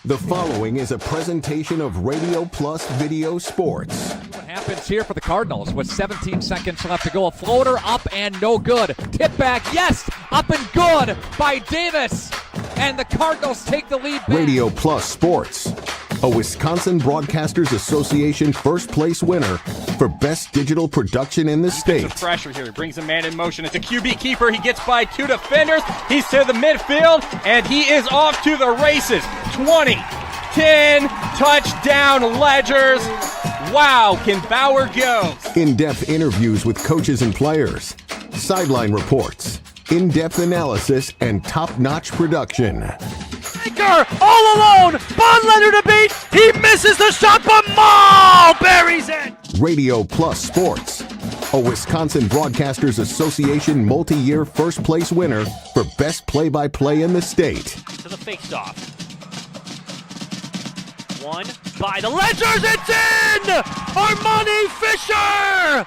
The following is a presentation of Radio Plus Video Sports. What happens here for the Cardinals with 17 seconds left to go? A floater up and no good. Tip back, yes, up and good by Davis. And the Cardinals take the lead back. Radio Plus Sports, a Wisconsin Broadcasters Association first place winner for best digital production in the state. Pressure here. He brings a man in motion. It's a QB keeper. He gets by two defenders. He's to the midfield, and he is off to the races. 20, 10, touchdown Ledgers. Wow, can Bauer go? In-depth interviews with coaches and players, sideline reports, in-depth analysis, and top-notch production. Baker all alone. Bondlander to beat. He misses the shot, but Maul buries it. Radio Plus Sports, a Wisconsin Broadcasters Association multi-year first place winner for best play-by-play in the state. To the face-off. One by the Ledgers. It's in. Armani Fisher,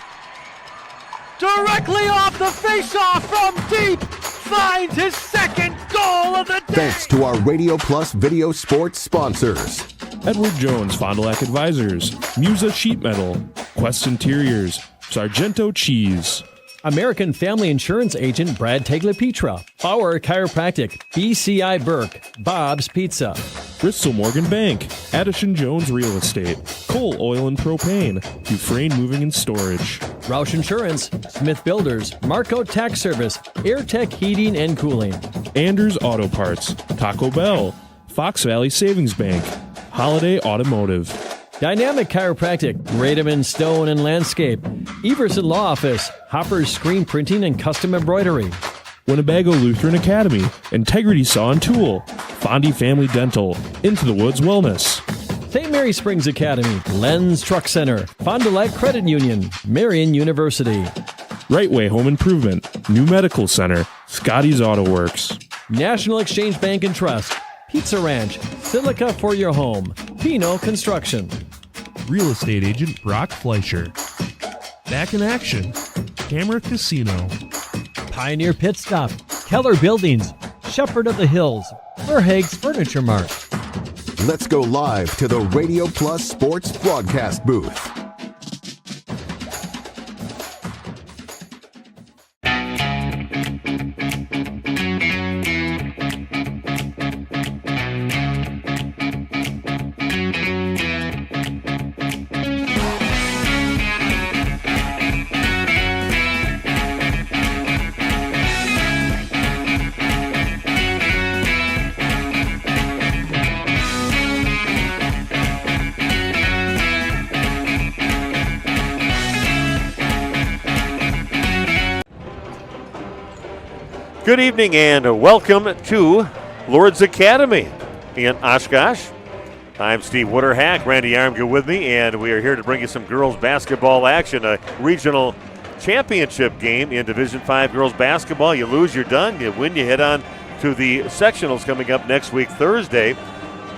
directly off the face-off from deep, finds his second goal of the day. Thanks to our Radio Plus Video Sports sponsors. Edward Jones Fond du Lac Advisors, Musa Sheet Metal, Quest Interiors, Sargento Cheese, American Family Insurance Agent Brad Tagliapietra, Bauer Chiropractic, BCI Burke, Bob's Pizza, Bristol Morgan Bank, Addison Jones Real Estate, Cole Oil and Propane, Dufresne Moving and Storage, Roush Insurance, Smith Builders, Marco Tax Service, AirTech Heating and Cooling, Anders Auto Parts, Taco Bell, Fox Valley Savings Bank, Holiday Automotive, Dynamic Chiropractic, Radom & Stone and Landscape, Everson Law Office, Hopper's Screen Printing and Custom Embroidery, Winnebago Lutheran Academy, Integrity Saw and Tool, Fondy Family Dental, Into the Woods Wellness, St. Mary Springs Academy, Lens Truck Center, Fond du Lac Credit Union, Marion University, Right Way Home Improvement, New Medical Center, Scotty's Auto Works, National Exchange Bank and Trust, Pizza Ranch, Silica for your home, Pino Construction, Real estate agent Brock Fleischer. Back in action, Camera Casino. Pioneer Pit Stop, Keller Buildings, Shepherd of the Hills, Verhaeg's Furniture Mart. Let's go live to the Radio Plus Sports broadcast booth. Good evening and welcome to Lourdes Academy in Oshkosh. I'm Steve Wooderhack, Randy Armgood with me, and we are here to bring you some girls basketball action, a regional championship game in Division 5 girls basketball. You lose, you're done. You win, you head on to the sectionals coming up next week, Thursday.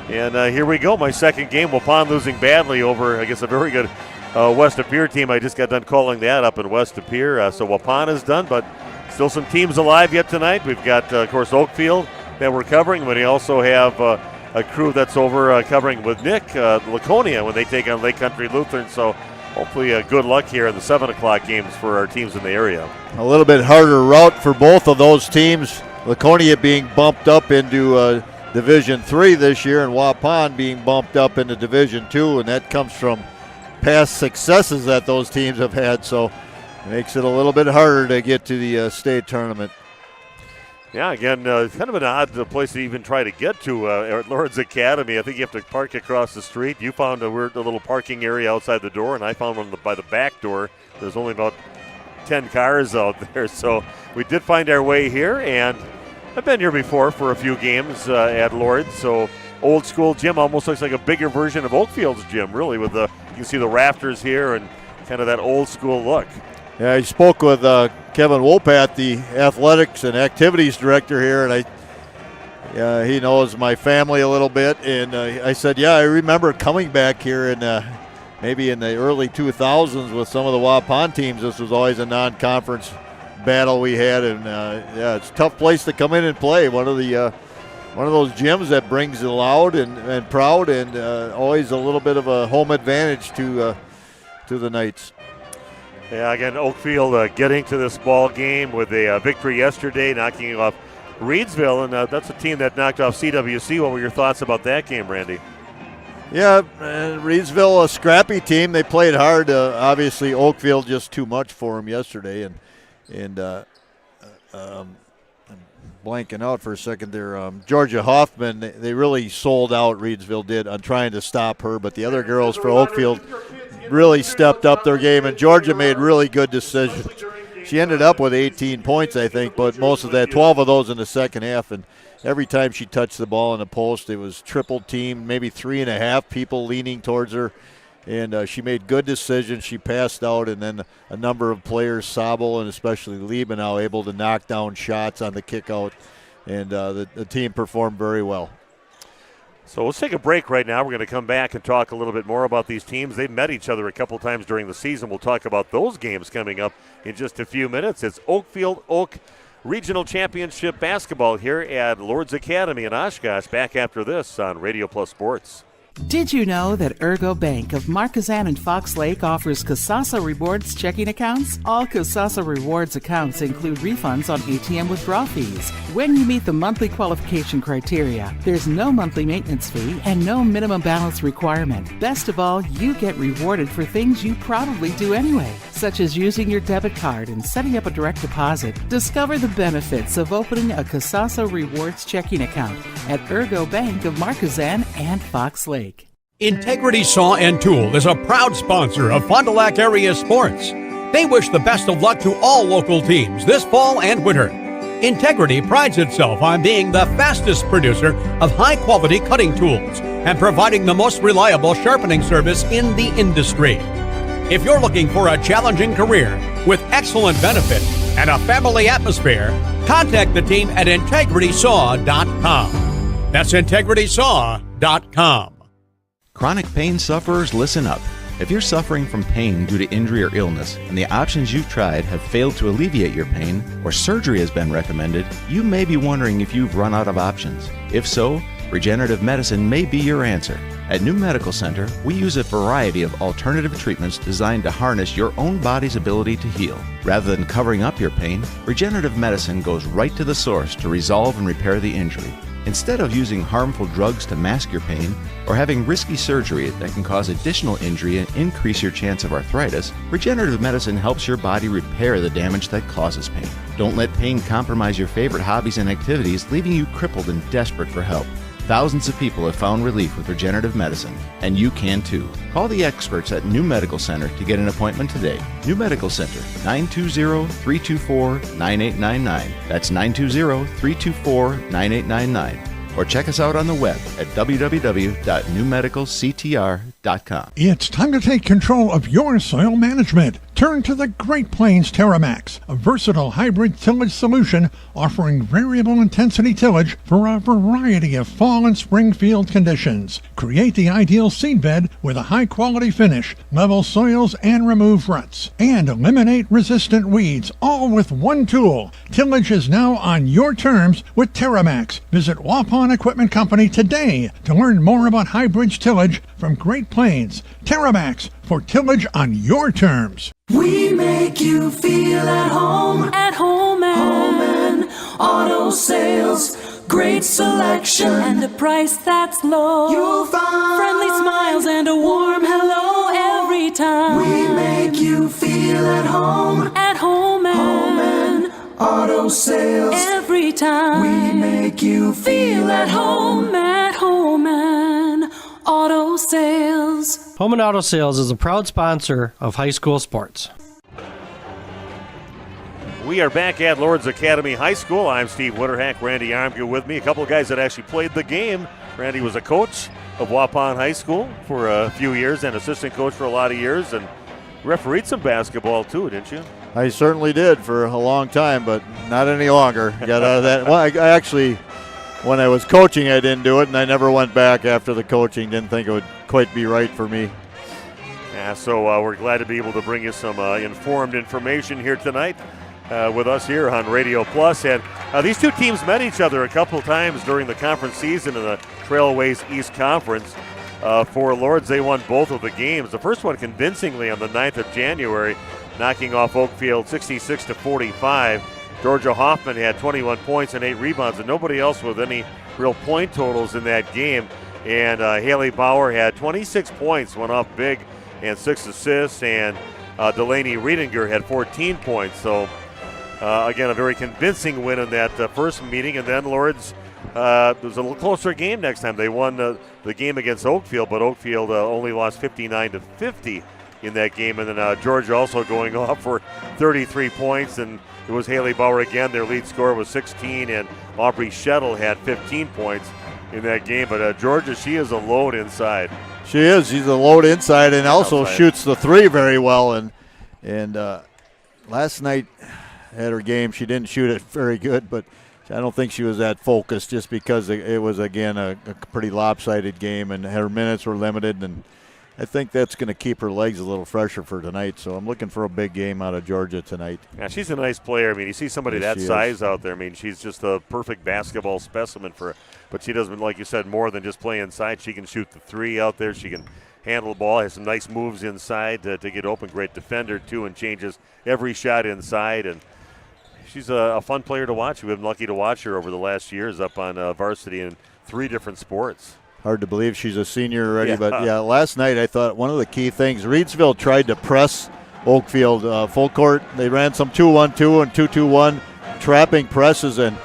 And here we go, my second game. Waupun losing badly over, I guess, a very good West Appear team. I just got done calling that up in West Appear. So Waupun is done, but still some teams alive yet tonight. We've got, of course, Oakfield that we're covering, but we also have a crew that's over covering with Nick, Laconia, when they take on Lake Country Lutheran. So hopefully good luck here in the 7 o'clock games for our teams in the area. A little bit harder route for both of those teams. Laconia being bumped up into Division 3 this year, and Waupun being bumped up into Division 2, and that comes from past successes that those teams have had. So makes it a little bit harder to get to the state tournament. Yeah, again, kind of an odd place to even try to get to at Lourdes Academy. I think you have to park across the street. You found a little parking area outside the door, and I found one by the back door. There's only about 10 cars out there, so we did find our way here, and I've been here before for a few games at Lourdes, so old school gym, almost looks like a bigger version of Oakfield's gym, really, with you can see the rafters here and kind of that old school look. Yeah, I spoke with Kevin Wopat, the athletics and activities director here, and he knows my family a little bit. And I said, yeah, I remember coming back here in maybe in the early 2000s with some of the Waupun teams. This was always a non-conference battle we had, and yeah, it's a tough place to come in and play. One of the one of those gyms that brings the loud and proud, and always a little bit of a home advantage to the Knights. Yeah, again, Oakfield getting to this ball game with a victory yesterday, knocking off Reedsville, and that's a team that knocked off CWC. What were your thoughts about that game, Randy? Yeah, Reedsville, a scrappy team. They played hard. Obviously, Oakfield just too much for them yesterday, and I'm blanking out for a second there. Georgia Hoffman, they really sold out, Reedsville did, on trying to stop her, but the other girls for Oakfield really stepped up their game, and Georgia made really good decisions. She ended up with 18 points, I think, but most of that, 12 of those in the second half, and every time she touched the ball in the post, it was triple team, maybe 3.5 people leaning towards her, and she made good decisions. She passed out, and then a number of players, Sabel and especially Liebenau, able to knock down shots on the kick out, and the team performed very well. So let's take a break right now. We're going to come back and talk a little bit more about these teams. They've met each other a couple times during the season. We'll talk about those games coming up in just a few minutes. It's Oakfield Oak Regional Championship basketball here at Lourdes Academy in Oshkosh. Back after this on Radio Plus Sports. Did you know that Ergo Bank of Marquezan and Fox Lake offers Casasa Rewards checking accounts? All Casasa Rewards accounts include refunds on ATM withdrawal fees. When you meet the monthly qualification criteria, there's no monthly maintenance fee and no minimum balance requirement. Best of all, you get rewarded for things you probably do anyway, such as using your debit card and setting up a direct deposit. Discover the benefits of opening a Casasa Rewards checking account at Ergo Bank of Marquezan and Fox Lake. Integrity Saw and Tool is a proud sponsor of Fond du Lac area sports. They wish the best of luck to all local teams this fall and winter. Integrity prides itself on being the fastest producer of high-quality cutting tools and providing the most reliable sharpening service in the industry. If you're looking for a challenging career with excellent benefits and a family atmosphere, contact the team at integritysaw.com. That's integritysaw.com. Chronic pain sufferers, listen up. If you're suffering from pain due to injury or illness, and the options you've tried have failed to alleviate your pain, or surgery has been recommended, you may be wondering if you've run out of options. If so, regenerative medicine may be your answer. At New Medical Center, we use a variety of alternative treatments designed to harness your own body's ability to heal. Rather than covering up your pain, regenerative medicine goes right to the source to resolve and repair the injury. Instead of using harmful drugs to mask your pain or having risky surgery that can cause additional injury and increase your chance of arthritis, regenerative medicine helps your body repair the damage that causes pain. Don't let pain compromise your favorite hobbies and activities, leaving you crippled and desperate for help. Thousands of people have found relief with regenerative medicine, and you can too. Call the experts at New Medical Center to get an appointment today. New Medical Center, 920-324-9899. That's 920-324-9899. Or check us out on the web at www.newmedicalctr.com. It's time to take control of your soil management. Turn to the Great Plains TerraMax, a versatile hybrid tillage solution offering variable intensity tillage for a variety of fall and spring field conditions. Create the ideal seedbed with a high-quality finish, level soils and remove ruts, and eliminate resistant weeds, all with one tool. Tillage is now on your terms with TerraMax. Visit Waupun Equipment Company today to learn more about hybrid tillage from Great Plains. TerraMax, for tillage on your terms. We make you feel at home and auto sales. Great selection and a price that's low. You'll find friendly smiles and a warm hello every time. We make you feel at home and auto sales every time. We make you feel at home and auto sales. Home and Auto Sales is a proud sponsor of high school sports. We are back at Lourdes Academy High School. I'm Steve Witterhack, Randy Armgood with me. A couple of guys that actually played the game. Randy was a coach of Waupun High School for a few years and assistant coach for a lot of years, and refereed some basketball too, didn't you? I certainly did for a long time, but not any longer. Got out of that. Well, I actually, when I was coaching, I didn't do it, and I never went back after the coaching. Didn't think it would quite be right for me. Yeah, so we're glad to be able to bring you some informed information here tonight. with us here on Radio Plus. And these two teams met each other a couple times during the conference season in the Trailways East Conference. For Lourdes, they won both of the games. The first one convincingly on the 9th of January, knocking off Oakfield 66-45. Georgia Hoffman had 21 points and 8 rebounds, and nobody else with any real point totals in that game. And Haley Bauer had 26 points, went off big, and 6 assists, and Delaney Riedinger had 14 points. So, again, a very convincing win in that first meeting. And then Lourdes, it was a little closer game next time. They won the game against Oakfield, but Oakfield only lost 59-50 in that game. And then Georgia also going off for 33 points, and it was Haley Bauer again. Their lead scorer was 16, and Aubrey Shettle had 15 points in that game. But Georgia, she is a load inside. She is. She's a load inside and also shoots the three very well. And last night at her game, she didn't shoot it very good, but I don't think she was that focused just because it was, again, a pretty lopsided game, and her minutes were limited. And I think that's going to keep her legs a little fresher for tonight. So I'm looking for a big game out of Georgia tonight. Yeah, she's a nice player. I mean, you see somebody that size out there. I mean, she's just a perfect basketball specimen but she doesn't, like you said, more than just play inside. She can shoot the three out there. She can handle the ball, has some nice moves inside to get open. Great defender, too, and changes every shot inside. And she's a fun player to watch. We've been lucky to watch her over the last years up on varsity in 3 different sports. Hard to believe she's a senior already, but last night I thought one of the key things, Reedsville tried to press Oakfield full court. They ran some 2-1-2 and 2-2-1 trapping presses, and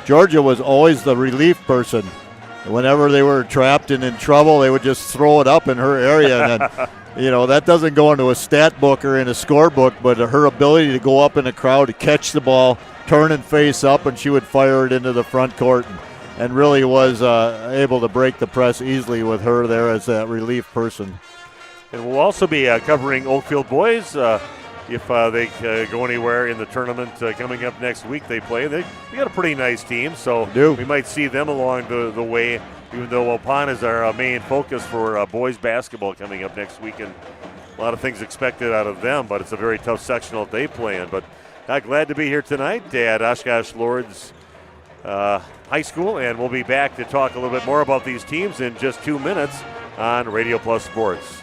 Georgia was always the relief person. Whenever they were trapped and in trouble, they would just throw it up in her area. And then, that doesn't go into a stat book or in a scorebook, but her ability to go up in a crowd, to catch the ball, turn and face up, and she would fire it into the front court. And really was able to break the press easily with her there as that relief person. And we'll also be covering Oakfield boys if they go anywhere in the tournament coming up next week. They play. They got a pretty nice team, so we might see them along the way, even though Waupun is our main focus for boys basketball coming up next week. And a lot of things expected out of them, but it's a very tough sectional that they play in. But glad to be here tonight at Oshkosh Lourdes High School, and we'll be back to talk a little bit more about these teams in just 2 minutes on Radio Plus Sports.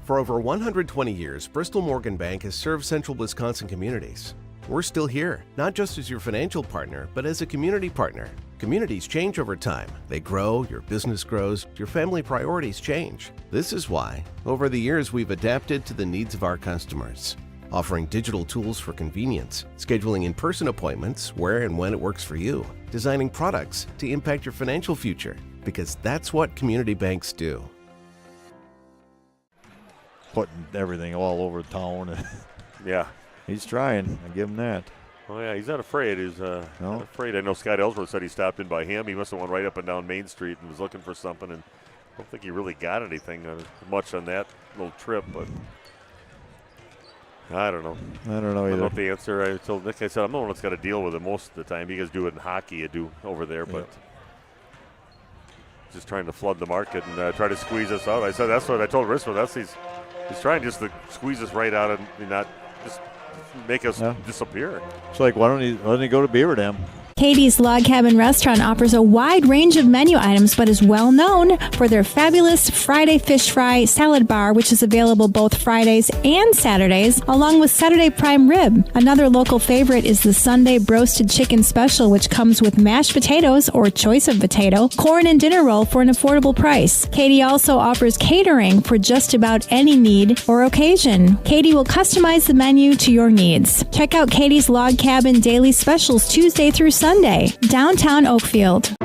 For over 120 years, Bristol Morgan Bank has served central Wisconsin communities. We're still here, not just as your financial partner, but as a community partner. Communities change over time. They grow, your business grows, your family priorities change. This is why, over the years, we've adapted to the needs of our customers, offering digital tools for convenience, scheduling in-person appointments where and when it works for you, designing products to impact your financial future, because that's what community banks do. Putting everything all over town. Yeah. He's trying. I give him that. Oh, yeah, he's not afraid. He's not afraid. I know Scott Ellsworth said he stopped in by him. He must have went right up and down Main Street and was looking for something, and I don't think he really got anything much on that little trip, but I don't know. I don't know either. I don't know the answer. I told Nick, I said, I'm the one that's got to deal with it most of the time. You guys do it in hockey, you do over there, but just trying to flood the market and try to squeeze us out. I said, that's what I told Rismo. He's trying just to squeeze us right out and not just make us disappear. It's like, why don't he go to Beaver Dam? Katie's Log Cabin Restaurant offers a wide range of menu items, but is well known for their fabulous Friday Fish Fry Salad Bar, which is available both Fridays and Saturdays, along with Saturday Prime Rib. Another local favorite is the Sunday Broasted Chicken Special, which comes with mashed potatoes or choice of potato, corn, and dinner roll for an affordable price. Katie also offers catering for just about any need or occasion. Katie will customize the menu to your needs. Check out Katie's Log Cabin Daily Specials Tuesday through Sunday, downtown Oakfield.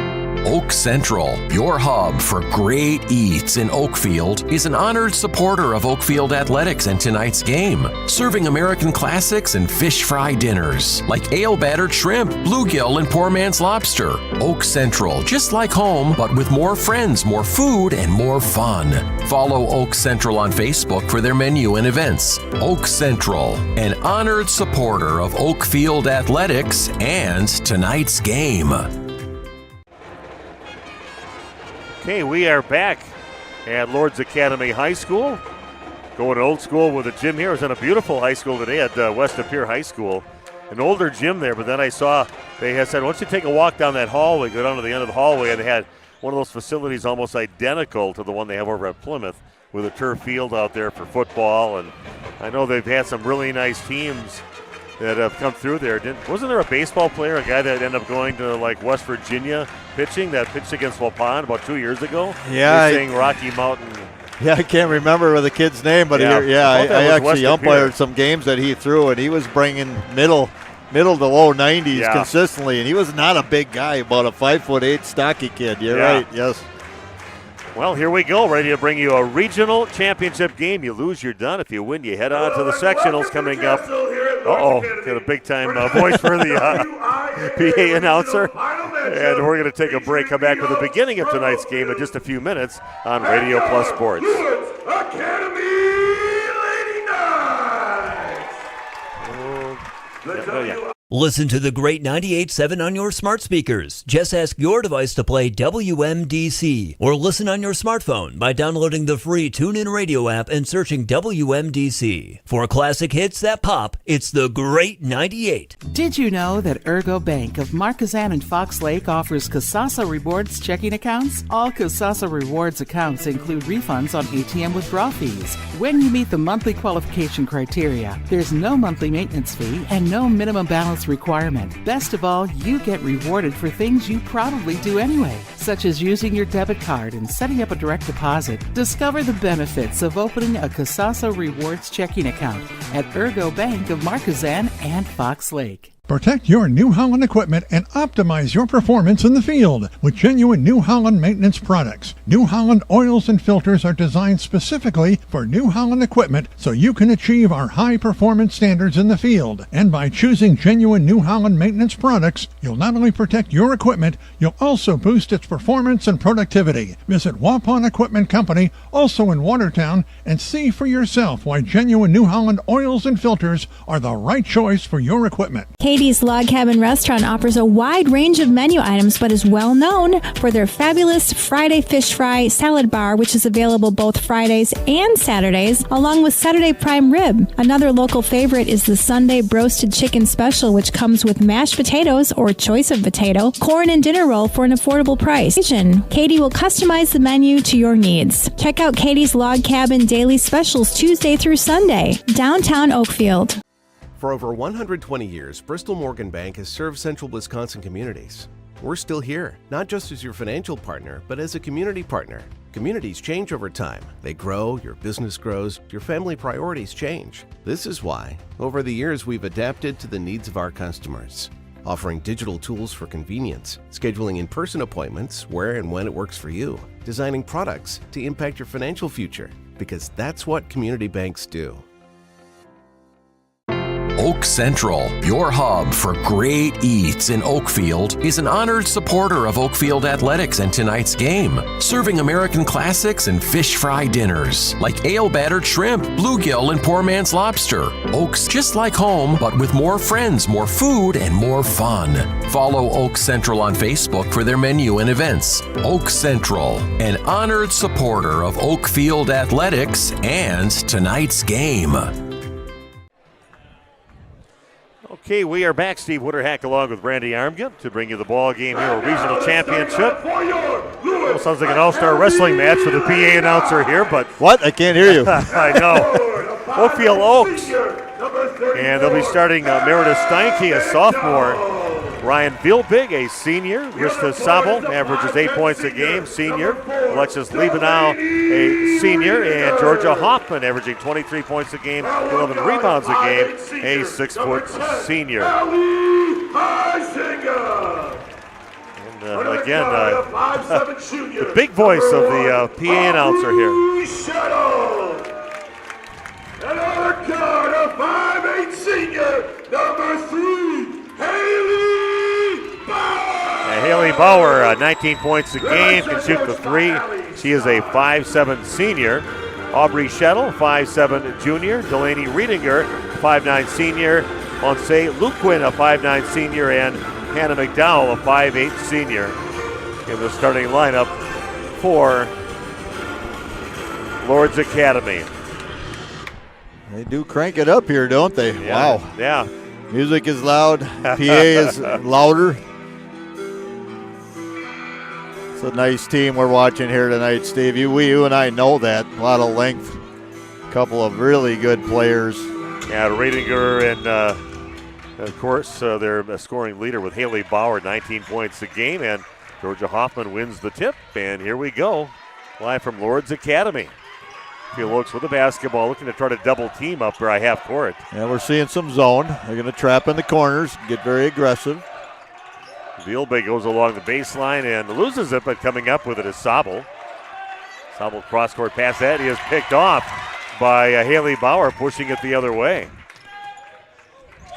Oak Central, your hub for great eats in Oakfield, is an honored supporter of Oakfield athletics and tonight's game, serving American classics and fish fry dinners like ale-battered shrimp, bluegill, and poor man's lobster. Oak Central, just like home, but with more friends, more food, and more fun. Follow Oak Central on Facebook for their menu and events. Oak Central, an honored supporter of Oakfield athletics and tonight's game. Okay, we are back at Lourdes Academy High School. Going old school with a gym here. I was in a beautiful high school today at West Appear High School. An older gym there, but then I saw they had said, once you take a walk down that hallway, go down to the end of the hallway, and they had one of those facilities almost identical to the one they have over at Plymouth with a turf field out there for football. And I know they've had some really nice teams that have come through there. Wasn't there a baseball player, a guy that ended up going to like West Virginia pitching, that pitched against Waupun about 2 years ago? Yeah. They're saying Rocky Mountain. Yeah, I can't remember the kid's name, but I actually umpired some games that he threw, and he was bringing middle to low 90s consistently, and he was not a big guy, about a 5'8" stocky kid. You're right, yes. Well, here we go, ready to bring you a regional championship game. You lose, you're done. If you win, you head on to the sectionals coming up. Got a big-time voice for the PA announcer. And we're going to take a break, come back with the beginning of tonight's game in just a few minutes on Radio Plus Sports. Academy Lady Knights. Listen to the great 98.7 on your smart speakers. Just ask your device to play WMDC or listen on your smartphone by downloading the free TuneIn Radio app and searching WMDC. For classic hits that pop, it's the great 98. Did you know that Ergo Bank of Marquezan and Fox Lake offers Casasa Rewards checking accounts? All Casasa Rewards accounts include refunds on ATM withdrawal fees. When you meet the monthly qualification criteria, there's no monthly maintenance fee and no minimum balance requirement. Best of all, you get rewarded for things you probably do anyway, such as using your debit card and setting up a direct deposit. Discover the benefits of opening a Casasa Rewards checking account at Ergo Bank of Marquezan and Fox Lake. Protect your New Holland equipment and optimize your performance in the field with genuine New Holland maintenance products. New Holland oils and filters are designed specifically for New Holland equipment so you can achieve our high performance standards in the field. And by choosing genuine New Holland maintenance products, you'll not only protect your equipment, you'll also boost its performance and productivity. Visit Waupun Equipment Company, also in Watertown, and see for yourself why genuine New Holland oils and filters are the right choice for your equipment. Katie's Log Cabin Restaurant offers a wide range of menu items, but is well known for their fabulous Friday fish fry salad bar, which is available both Fridays and Saturdays, along with Saturday prime rib. Another local favorite is the Sunday broasted chicken special, which comes with mashed potatoes or choice of potato, corn, and dinner roll for an affordable price. Katie will customize the menu to your needs. Check out Katie's Log Cabin daily specials Tuesday through Sunday, downtown Oakfield. For over 120 years, Bristol Morgan Bank has served central Wisconsin communities. We're still here, not just as your financial partner, but as a community partner. Communities change over time. They grow, your business grows, your family priorities change. This is why, over the years, we've adapted to the needs of our customers, offering digital tools for convenience, scheduling in-person appointments where and when it works for you, designing products to impact your financial future, because that's what community banks do. Oak Central, your hub for great eats in Oakfield, is an honored supporter of Oakfield Athletics and tonight's game, serving American classics and fish fry dinners like ale-battered shrimp, bluegill, and poor man's lobster. Oak's just like home, but with more friends, more food, and more fun. Follow Oak Central on Facebook for their menu and events. Oak Central, an honored supporter of Oakfield Athletics and tonight's game. Okay, we are back. Steve Wooderhack along with Randy Armgren to bring you the ball game here, a regional championship. Well, sounds like an all-star wrestling match for the PA announcer here, but... What? I can't hear you. I know. Oakfield Oaks. And they'll be starting Meredith Steinke, a sophomore. Ryan Vilbig, a senior. Rista Sabo averages 8 points a game, senior. Alexis Liebenau, a senior. And Georgia Hoffman averaging 23 points a game, 11 rebounds a game, a 6-foot senior. And again, the big voice of the PA announcer here. Another card, a 5'8" senior, number 3, Haley Bauer, 19 points a game, can shoot the 3. She is a 5'7" senior. Aubrey Shettle, 5'7" junior. Delaney Riedinger, 5'9" senior. Onse Luquin, a 5'9" senior. And Hannah McDowell, a 5'8" senior. In the starting lineup for Lourdes Academy. They do crank it up here, don't they? Yeah. Wow. Yeah. Music is loud. PA is louder. It's a nice team we're watching here tonight, Steve. You and I know that. A lot of length. A couple of really good players. Yeah, Radinger and, of course, their scoring leader with Haley Bauer, 19 points a game. And Georgia Hoffman wins the tip. And here we go. Live from Lourdes Academy. Oakfield looks with the basketball, looking to try to double team up by half court. Yeah, we're seeing some zone. They're going to trap in the corners, get very aggressive. Vielbig goes along the baseline and loses it, but coming up with it is Sabel. Sabel cross-court pass. That is picked off by Haley Bauer, pushing it the other way.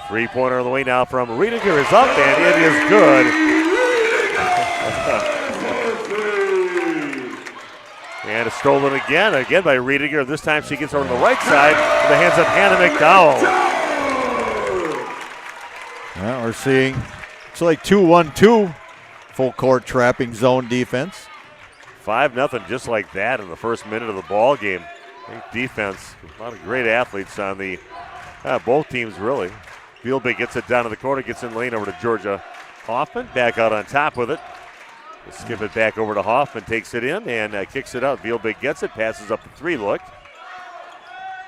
Three-pointer on the way now from Riediger is up, and it is good. And it's stolen again by Riediger. This time she gets over on the right side in the hands of Hannah McDowell. Well, we're seeing it's like 2-1-2 full court trapping zone defense. 5-0 just like that in the first minute of the ball game. Great defense. A lot of great athletes on the both teams really. Vielbig gets it down to the corner, gets in lane over to Georgia Hoffman. Back out on top with it. They skip it back over to Hoffman, takes it in and kicks it out. Vielbig gets it, passes up the three look.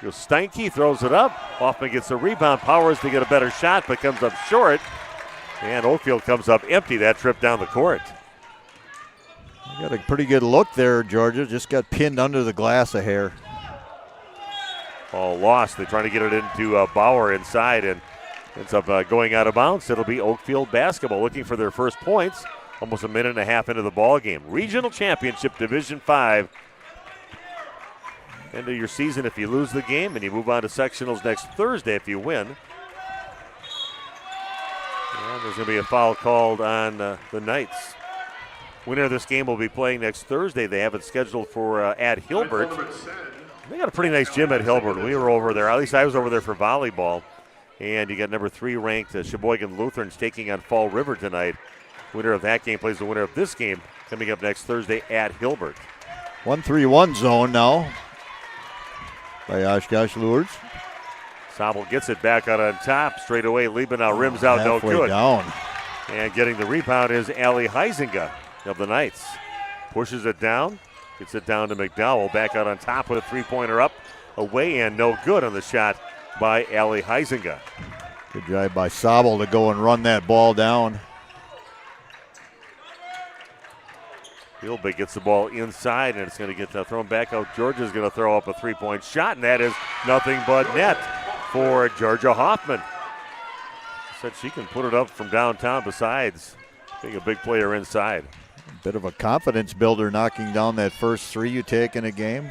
Goes Steinke, throws it up. Hoffman gets the rebound, powers to get a better shot, but comes up short. And Oakfield comes up empty that trip down the court. You got a pretty good look there, Georgia. Just got pinned under the glass a hair. Ball lost. They're trying to get it into Bauer inside and ends up going out of bounds. It'll be Oakfield basketball looking for their first points. Almost a minute and a half into the ball game. Regional Championship, Division 5. End of your season if you lose the game, and you move on to sectionals next Thursday if you win. And there's going to be a foul called on the Knights. Winner of this game will be playing next Thursday. They have it scheduled for at Hilbert. They got a pretty nice gym at Hilbert. We were over there. At least I was over there for volleyball. And you got number 3 ranked Sheboygan Lutherans taking on Fall River tonight. Winner of that game plays the winner of this game coming up next Thursday at Hilbert. 1-3-1 zone now by Oshkosh Lourdes. Sabel gets it back out on top. Straight away, Liebenau rims out, no good. Down. And getting the rebound is Allie Heisinga of the Knights. Pushes it down, gets it down to McDowell. Back out on top with a three-pointer up, away and no good on the shot by Allie Heisinga. Good job by Sabel to go and run that ball down. Vielbig gets the ball inside, and it's going to get thrown back out. Georgia's going to throw up a three-point shot, and that is nothing but net for Georgia Hoffman. Said she can put it up from downtown besides being a big player inside. A bit of a confidence builder knocking down that first three you take in a game.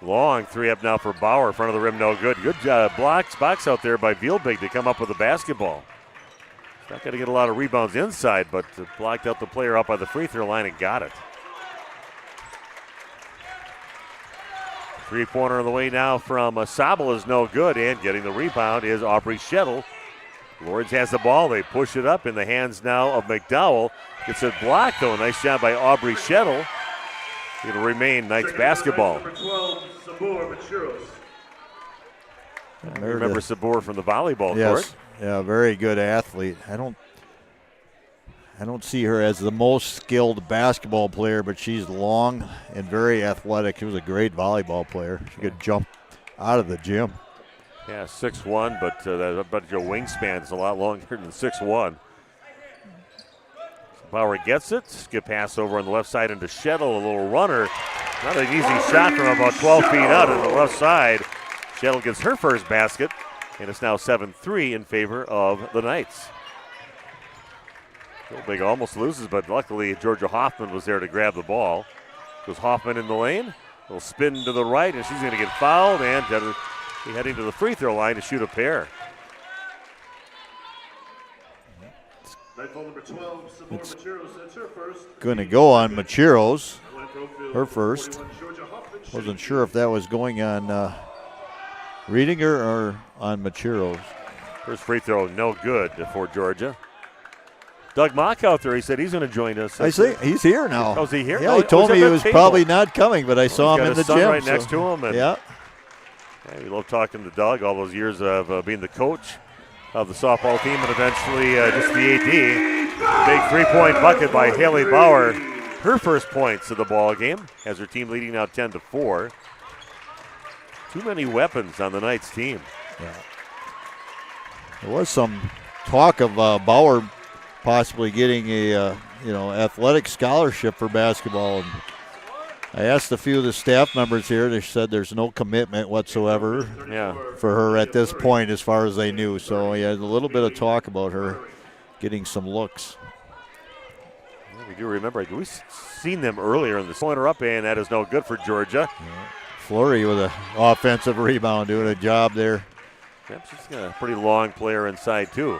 Long three up now for Bauer, front of the rim, no good. Good box out there by Vielbig to come up with the basketball. Not going to get a lot of rebounds inside, but blocked out the player up by the free throw line and got it. Three-pointer on the way now from Sabel is no good, and getting the rebound is Aubrey Shettle. Lourdes has the ball. They push it up in the hands now of McDowell. Gets it blocked, though. Nice job by Aubrey Shettle. It'll remain Knights basketball. Number 12, Sabor Machuros. Remember Sabor from the volleyball court. Yeah, very good athlete. I don't see her as the most skilled basketball player, but she's long and very athletic. She was a great volleyball player. She could jump out of the gym. Yeah, 6'1", but your wingspan is a lot longer than 6'1". Bauer gets it. Skip pass over on the left side into Shettle, a little runner. Not an easy shot from about 12 feet out on the left side. Shettle gets her first basket, and it's now 7-3 in favor of the Knights. Big almost loses, but luckily Georgia Hoffman was there to grab the ball. Goes Hoffman in the lane. A little spin to the right, and she's going to get fouled and be heading to the free throw line to shoot a pair. It's going to go on Machuros, her first. Wasn't sure if that was going on Riedinger or on Machuros. First free throw, no good for Georgia. Doug Mock out there, he said he's going to join us. I see, he's here now. Oh, is he here? Yeah, he told me he was probably not coming, but I saw him in the gym. Right next to him. And yeah. Yeah, we love talking to Doug all those years of being the coach of the softball team and eventually just the AD. Big three-point bucket by Haley Bauer. Her first points of the ball game has her team leading now 10-4. Too many weapons on the Knights team. Yeah. There was some talk of Bauer possibly getting a athletic scholarship for basketball. And I asked a few of the staff members here. They said there's no commitment whatsoever for her at this point as far as they knew. So yeah, a little bit of talk about her getting some looks. Well, we do remember, we've seen them earlier in the pointer up, and that is no good for Georgia. Yeah. Fleury with an offensive rebound, doing a job there. Yep, she's got a pretty long player inside too.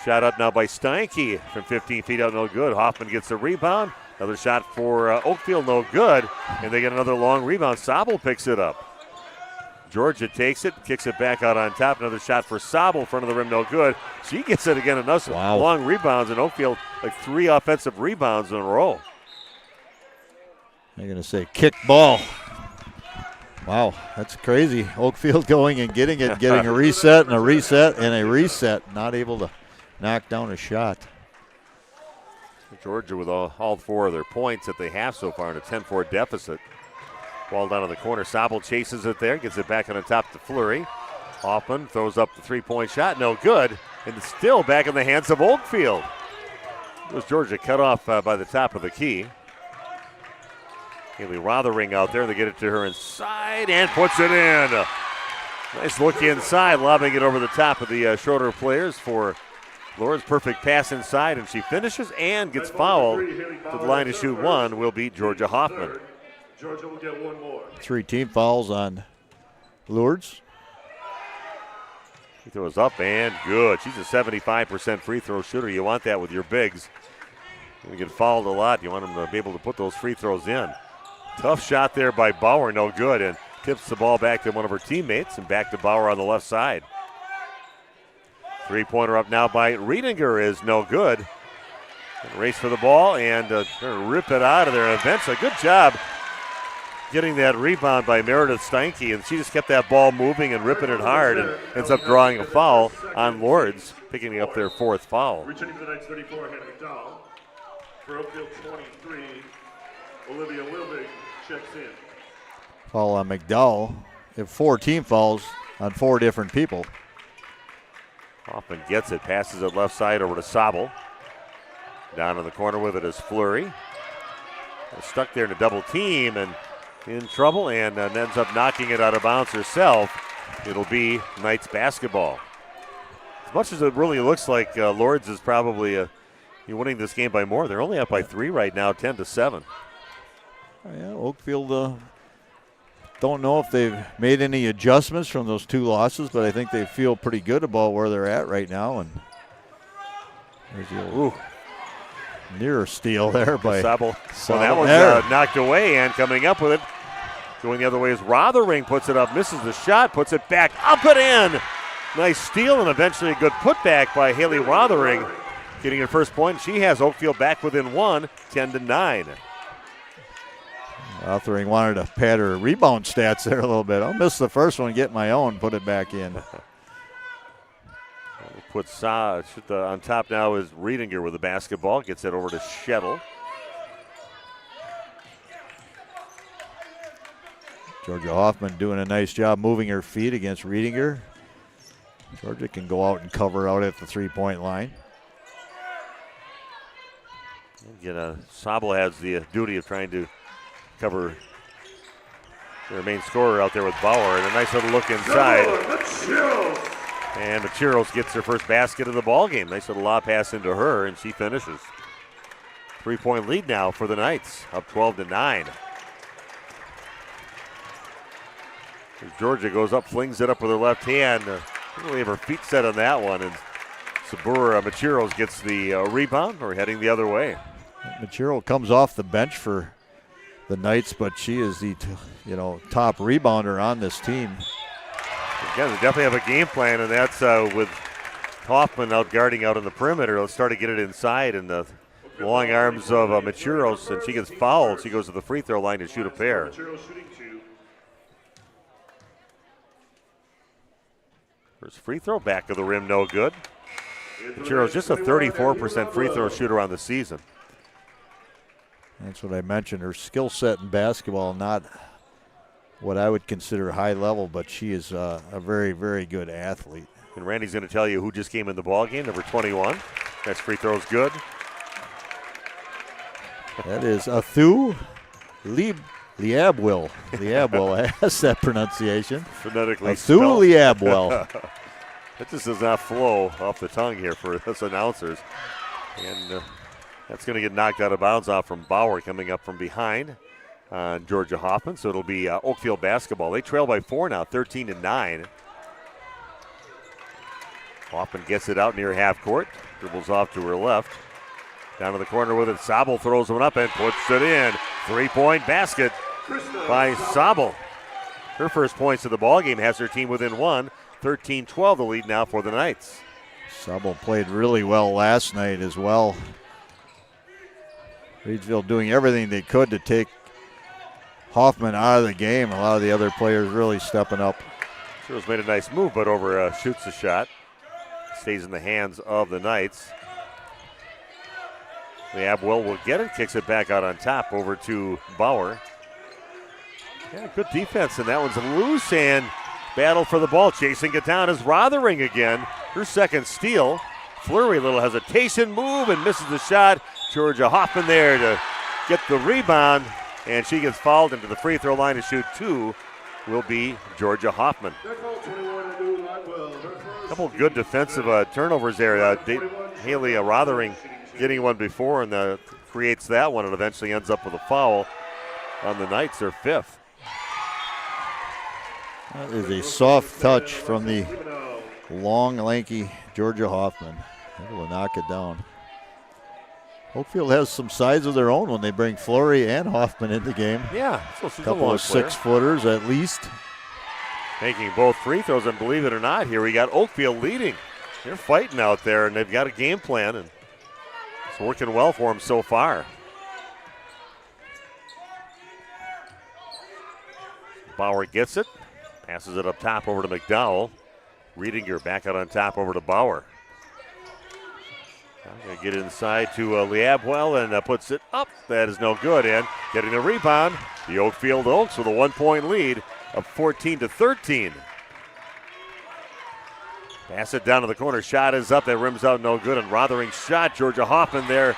Shot up now by Steinke from 15 feet out, no good. Hoffman gets the rebound. Another shot for Oakfield, no good. And they get another long rebound. Sobel picks it up. Georgia takes it, kicks it back out on top. Another shot for Sobel, front of the rim, no good. She gets it again, another long rebounds, and Oakfield like 3 offensive rebounds in a row. They're going to say kick ball. Wow, that's crazy. Oakfield going and getting it, getting a reset and a reset and a reset. Not able to knock down a shot. Georgia with all 4 of their points that they have so far in a 10-4 deficit. Ball down in the corner. Sobel chases it there, gets it back on the top to Fleury. Hoffman throws up the 3-point shot, no good. And it's still back in the hands of Oakfield. It was Georgia cut off by the top of the key. Haley Rothering out there. They get it to her inside and puts it in. Nice look inside, lobbing it over the top of the shorter players for Lourdes. Perfect pass inside, and she finishes and gets fouled. To the line to shoot one will be Georgia Hoffman. Georgia will get 1 more. 3 team fouls on Lourdes. Free throws up and good. She's a 75% free throw shooter. You want that with your bigs. You get fouled a lot. You want them to be able to put those free throws in. Tough shot there by Bauer, no good, and tips the ball back to one of her teammates and back to Bauer on the left side. 3-pointer up now by Riedinger is no good. Race for the ball and rip it out of there eventually. Good job getting that rebound by Meredith Steinke, and she just kept that ball moving and ripping it hard and ends up drawing a foul on Lourdes, picking up their 4th foul. Returning for the Knights 34, Hannah McDowell. For Oakfield 23, Olivia Wilbig checks in. Foul on McDowell. They have 4 team fouls on 4 different people. Hoffman gets it, passes it left side over to Sobel. Down in the corner with it is Fleury. They're stuck there in a double team and in trouble, and ends up knocking it out of bounds herself. It'll be Knights basketball. As much as it really looks like Lourdes is probably you're winning this game by more, they're only up by 3 right now, 10-7. Yeah, Oakfield don't know if they've made any adjustments from those 2 losses, but I think they feel pretty good about where they're at right now. And there's the near steal there by Sobel. So that was knocked away, and coming up with it, going the other way is Rothering, puts it up, misses the shot, puts it back, up and in. Nice steal and eventually a good putback by Haley Rothering, getting her first point. She has Oakfield back within 1, 10-9. Rothering wanted to pad her rebound stats there a little bit. I'll miss the first one, get my own, put it back in. On top now is Riedinger with the basketball. Gets it over to Schettel. Georgia Hoffman doing a nice job moving her feet against Riedinger. Georgia can go out and cover out at the 3-point line. Sobel has the duty of trying to cover their main scorer out there with Bauer, and a nice little look inside. And Macheros gets her first basket of the ball game. Nice little lob pass into her, and she finishes. 3-point lead now for the Knights, up 12-9. As Georgia goes up, flings it up with her left hand. Didn't really have her feet set on that one, and Sabura Macheros gets the rebound. We're heading the other way. Machero comes off the bench for the Knights, but she is the top rebounder on this team. Again, they definitely have a game plan, and that's with Hoffman out guarding out on the perimeter. Let's start to get it inside, and the long arms of Macheros, and she gets fouled. She goes to the free throw line to shoot a pair. First free throw, back of the rim, no good. Machero's just a 34% free throw shooter on the season. That's what I mentioned. Her skill set in basketball, not what I would consider high level, but she is a very, very good athlete. And Randy's going to tell you who just came in the ball game, number 21. Next free throw's good. That is Athu Liabwell. Liabwell has that pronunciation. Phonetically Athu Liabwell. That just does not flow off the tongue here for us announcers. And that's going to get knocked out of bounds off from Bauer coming up from behind on Georgia Hoffman. So it'll be Oakfield basketball. They trail by 4 now, 13-9. Hoffman gets it out near half court. Dribbles off to her left. Down to the corner with it. Sabel throws one up and puts it in. 3-point basket by Sabel. Her first points of the ball game has her team within 1. 13-12 the lead now for the Knights. Sabel played really well last night as well. Reedsville doing everything they could to take Hoffman out of the game. A lot of the other players really stepping up. Sherrill's made a nice move, but over shoots the shot. Stays in the hands of the Knights. Liabwell will get it, kicks it back out on top over to Bauer. Yeah, good defense, and that one's loose, and battle for the ball. Chasing it down is Rothering again. Her second steal. Flurry, little hesitation move, and misses the shot. Georgia Hoffman there to get the rebound, and she gets fouled into the free throw line to shoot 2 will be Georgia Hoffman. A couple good defensive turnovers there. Haley Rothering getting one before and creates that one and eventually ends up with a foul on the Knights, their 5th. That is a soft touch from the long, lanky Georgia Hoffman. Able to knock it down. Oakfield has some size of their own when they bring Flurry and Hoffman in the game. Yeah, so she's a couple of 6-footers at least. Making both free throws, and believe it or not, here we got Oakfield leading. They're fighting out there, and they've got a game plan, and it's working well for them so far. Bauer gets it, passes it up top over to McDowell. Riedinger back out on top over to Bauer. Going to get inside to Liabwell and puts it up. That is no good. And getting the rebound, the Oakfield Oaks with a 1-point lead of 14-13. Pass it down to the corner. Shot is up. That rims out no good. And Rothering shot. Georgia Hoffman there.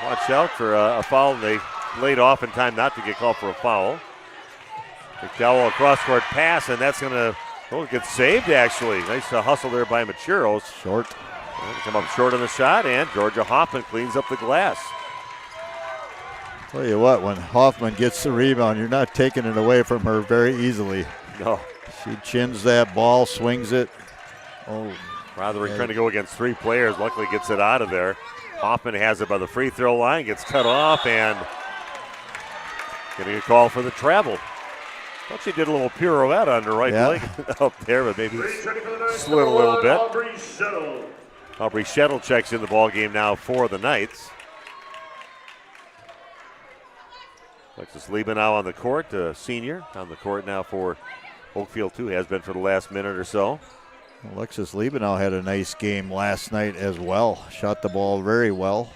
Watch out for a foul. They laid off in time not to get called for a foul. McDowell across court pass, and that's going to get saved actually. Nice hustle there by Macheros. Short. Come up short on the shot, and Georgia Hoffman cleans up the glass. Tell you what, when Hoffman gets the rebound, you're not taking it away from her very easily. No. She chins that ball, swings it. Oh, Rothering trying to go against 3 players. Luckily gets it out of there. Hoffman has it by the free throw line, gets cut off, and getting a call for the travel. Thought she did a little pirouette on her right leg up there, but maybe slid a little bit. Aubrey Shettle checks in the ball game now for the Knights. Alexis Liebenau on the court, senior on the court now for Oakfield too, has been for the last minute or so. Alexis Liebenau had a nice game last night as well. Shot the ball very well.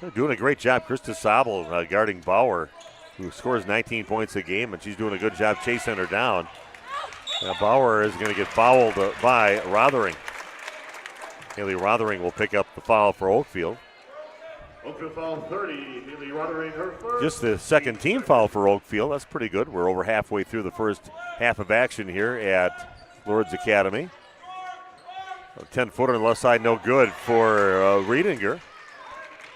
They're doing a great job. Krista Sabel guarding Bauer, who scores 19 points a game, and she's doing a good job chasing her down. Now Bauer is going to get fouled by Rothering. Haley Rothering will pick up the foul for Oakfield. Oakfield foul 30, Haley Rothering, her first. Just the second team foul for Oakfield. That's pretty good. We're over halfway through the first half of action here at Lourdes Academy. A 10-footer on the left side, no good for Riedinger.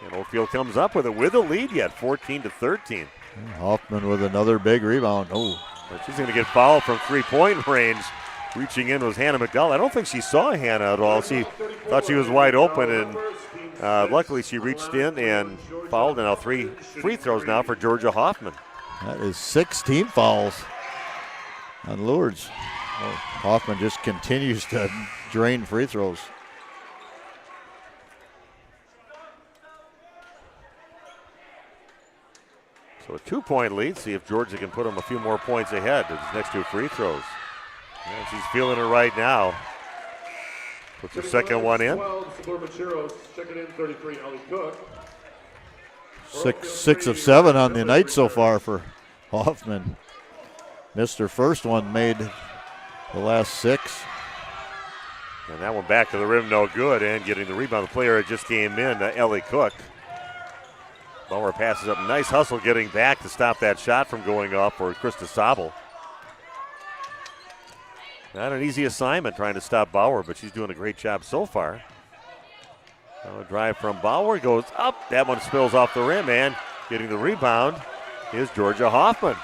And Oakfield comes up with it with a lead yet, 14-13. Hoffman with another big rebound. Oh, but she's going to get fouled from 3-point range. Reaching in was Hannah McDowell. I don't think she saw Hannah at all. She thought she was wide open, and luckily she reached in and fouled. And now 3 free throws now for Georgia Hoffman. That is 6 team fouls on Lourdes. Oh, Hoffman just continues to drain free throws. So a 2-point lead. See if Georgia can put them a few more points ahead. His next 2 free throws. And she's feeling it right now. Puts her second one in. 6 of 7 on the night so far for Hoffman. Missed her first one, made the last 6. And that one back to the rim, no good. And getting the rebound, the player that just came in, Ellie Cook. Bauer passes up. Nice hustle getting back to stop that shot from going off for Krista Sobel. Not an easy assignment trying to stop Bauer, but she's doing a great job so far. Now a drive from Bauer goes up. That one spills off the rim, and getting the rebound is Georgia Hoffman.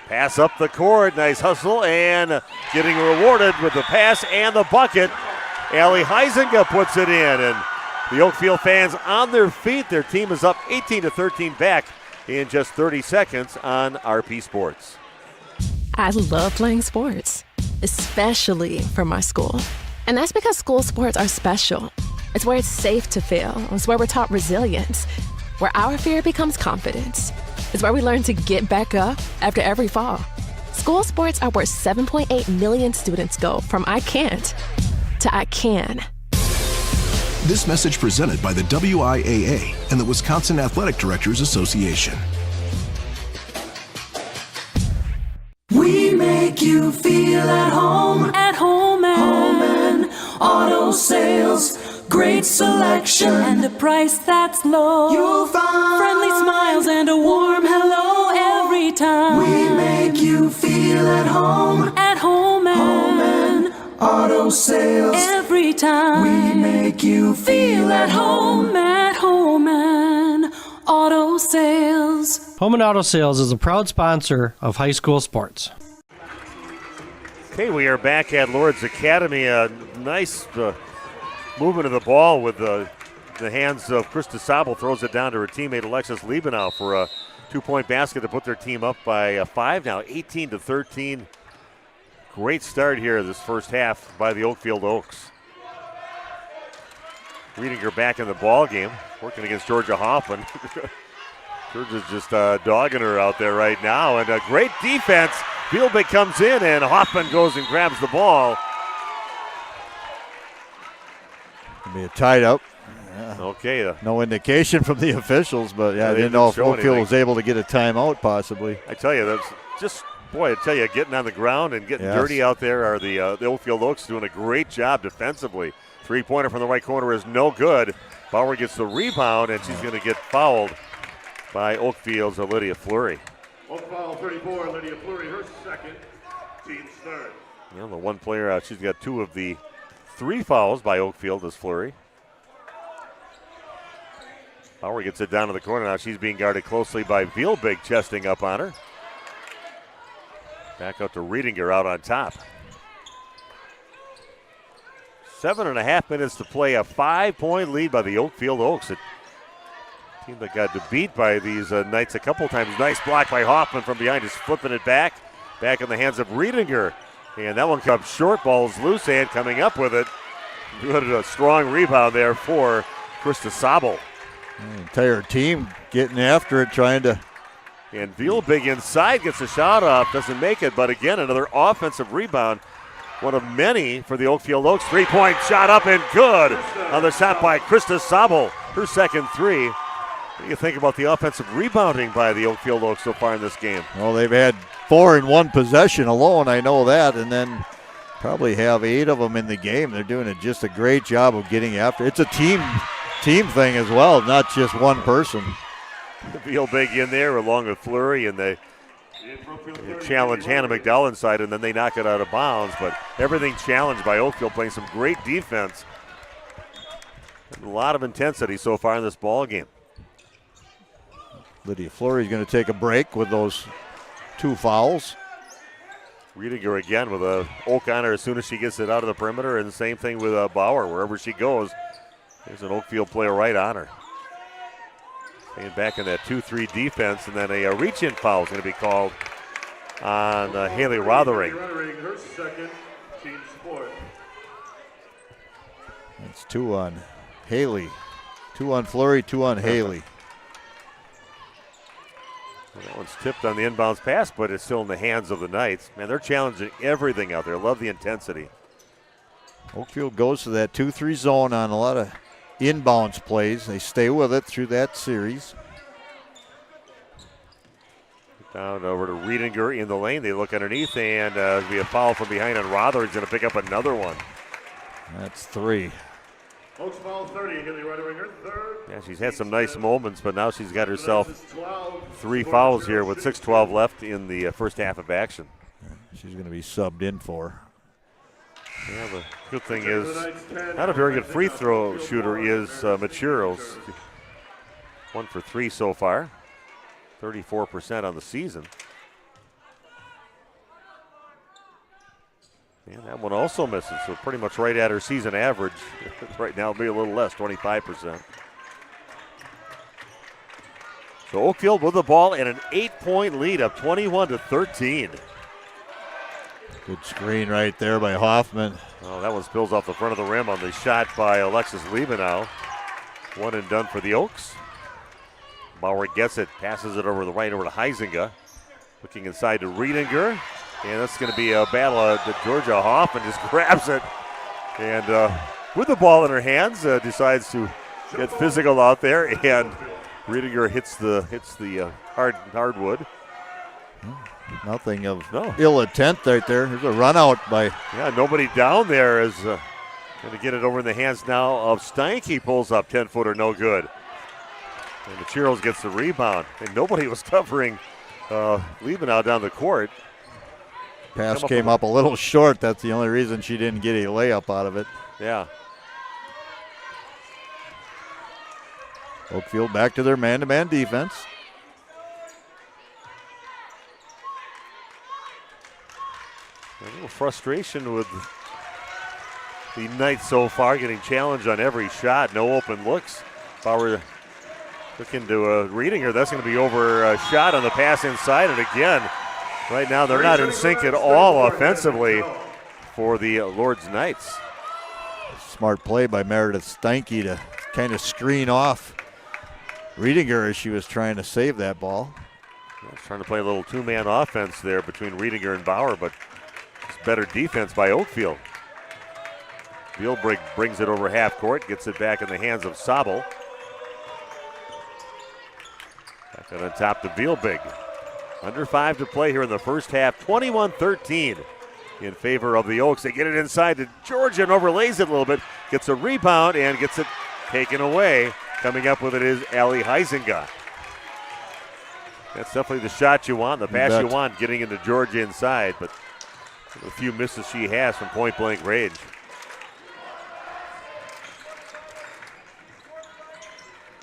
Pass up the court, nice hustle, and getting rewarded with the pass and the bucket. Allie Heisinga puts it in, and the Oakfield fans on their feet. Their team is up 18-13 back in just 30 seconds on RP Sports. I love playing sports, especially for my school. And that's because school sports are special. It's where it's safe to fail. It's where we're taught resilience, where our fear becomes confidence. It's where we learn to get back up after every fall. School sports are where 7.8 million students go from I can't to I can. This message presented by the WIAA and the Wisconsin Athletic Directors Association. We make you feel at home and auto sales. Great selection and a price that's low. You'll find friendly smiles and a warm hello every time. We make you feel at home and auto sales. Every time we make you feel at home and auto sales. Home and Auto Sales is a proud sponsor of high school sports. Okay, we are back at Lourdes Academy. A nice movement of the ball with the hands of Krista Sobel. Throws it down to her teammate Alexis Liebenow for a 2-point basket to put their team up by 5 now, 18-13. Great start here this first half by the Oakfield Oaks. Riedinger back in the ball game, working against Georgia Hoffman. Georgia's just dogging her out there right now, and a great defense. Vielbeck comes in, and Hoffman goes and grabs the ball. It'll be a tied up. Yeah. Okay. No indication from the officials, but I didn't know if Oakfield was able to get a timeout possibly. I tell you, that's just, getting on the ground and getting dirty out there are the Oakfield Oaks doing a great job defensively. Three-pointer from the right corner is no good. Bauer gets the rebound, and she's going to get fouled by Oakfield's Lydia Fleury. Oak foul 34, Lydia Fleury, her second, team's third. The one player out, she's got 2 of the 3 fouls by Oakfield is Fleury. Bauer gets it down to the corner. Now she's being guarded closely by Vielbeck, chesting up on her. Back out to Riedinger out on top. 7.5 minutes to play. A 5-point lead by the Oakfield Oaks. A team that got beat by these Knights a couple times. Nice block by Hoffman from behind, just flipping it back. Back in the hands of Riedinger. And that one comes short. Ball's loose, and coming up with it. Good, a strong rebound there for Krista Sobel. The entire team getting after it, trying to. And Vielbeck inside gets a shot off, doesn't make it, but again, another offensive rebound. One of many for the Oakfield Oaks. 3-point shot up and good. Another shot by Krista Sobel, her second 3. What do you think about the offensive rebounding by the Oakfield Oaks so far in this game? Well, they've had 4 in one possession alone, I know that, and then probably have 8 of them in the game. They're doing just a great job of getting after. It's a team thing as well, not just one person. Vielbeck in there along with Fleury, and they challenge Hannah McDowell inside, and then they knock it out of bounds. But everything challenged by Oakfield, playing some great defense. And a lot of intensity so far in this ball game. Lydia Fleury's going to take a break with those 2 fouls. Riedinger again with a Oak on her as soon as she gets it out of the perimeter, and the same thing with Bauer. Wherever she goes, there's an Oakfield player right on her. Staying back in that 2-3 defense, and then a reach-in foul is going to be called on Haley Rothering. Her second, team's fourth. That's 2 on Haley. 2 on Fleury, 2 on Haley. That one's tipped on the inbounds pass, but it's still in the hands of the Knights. Man, they're challenging everything out there. Love the intensity. Oakfield goes to that 2-3 zone on a lot of inbounds plays. They stay with it through that series. Down over to Riedinger in the lane. They look underneath, and it'll be a foul from behind on Rother. He's going to pick up another one. That's 3. Oaks foul 30, Haley Riedinger, third. Yeah, she's had some nice moments, but now she's got herself 3 fouls here with 6:12 left in the first half of action. She's going to be subbed in for. Yeah, the good thing is, not a very good free throw shooter is Machuros. 1 for 3 so far, 34% on the season. And that one also misses, so pretty much right at her season average. Right now it'll be a little less, 25%. So Oakfield with the ball and an 8-point lead up 21-13. Good screen right there by Hoffman. Oh, that one spills off the front of the rim on the shot by Alexis Liebenau. 1 and done for the Oaks. Bauer gets it, passes it over the right over to Heisinger. Looking inside to Riedinger. And that's going to be a battle to Georgia Hoffman. Just grabs it. And with the ball in her hands, decides to get physical out there. And Riedinger hits the hardwood. Nothing of ill intent right there. There's a run out by. Yeah, nobody down there is going to get it over in the hands now of Steinke. Pulls up 10-footer, no good. And Machuros gets the rebound. And nobody was covering Liebenau down the court. Pass came up a little short. That's the only reason she didn't get a layup out of it. Yeah. Oakfield back to their man-to-man defense. A little frustration with the Knights so far, getting challenged on every shot. No open looks. Bauer looking to Riedinger. That's going to be overshot on the pass inside. And again, right now they're not in sync at all offensively for the Lourdes Knights. Smart play by Meredith Steinke to kind of screen off Riedinger as she was trying to save that ball. Trying to play a little two-man offense there between Riedinger and Bauer, but it's better defense by Oakfield. Vielbrink brings it over half court, gets it back in the hands of Sabel. Back on top to Vielbrink. Under 5 to play here in the first half, 21-13 in favor of the Oaks. They get it inside to Georgia and overlays it a little bit, gets a rebound and gets it taken away. Coming up with it is Allie Heisinger. That's definitely the shot you want, the pass you want, getting into Georgia inside, but a few misses she has from point-blank range.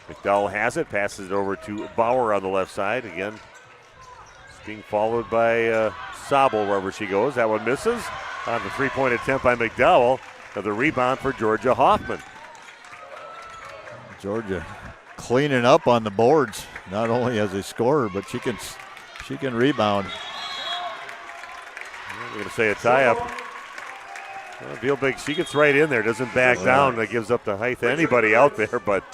McDowell has it, passes it over to Bauer on the left side. Again, it's being followed by Sabel wherever she goes. That one misses on the three-point attempt by McDowell. Another rebound for Georgia Hoffman. Georgia cleaning up on the boards, not only as a scorer, but she can rebound. We're going to say a tie-up. Vielbrink, she gets right in there, doesn't back down. That gives up the height to anybody out there, but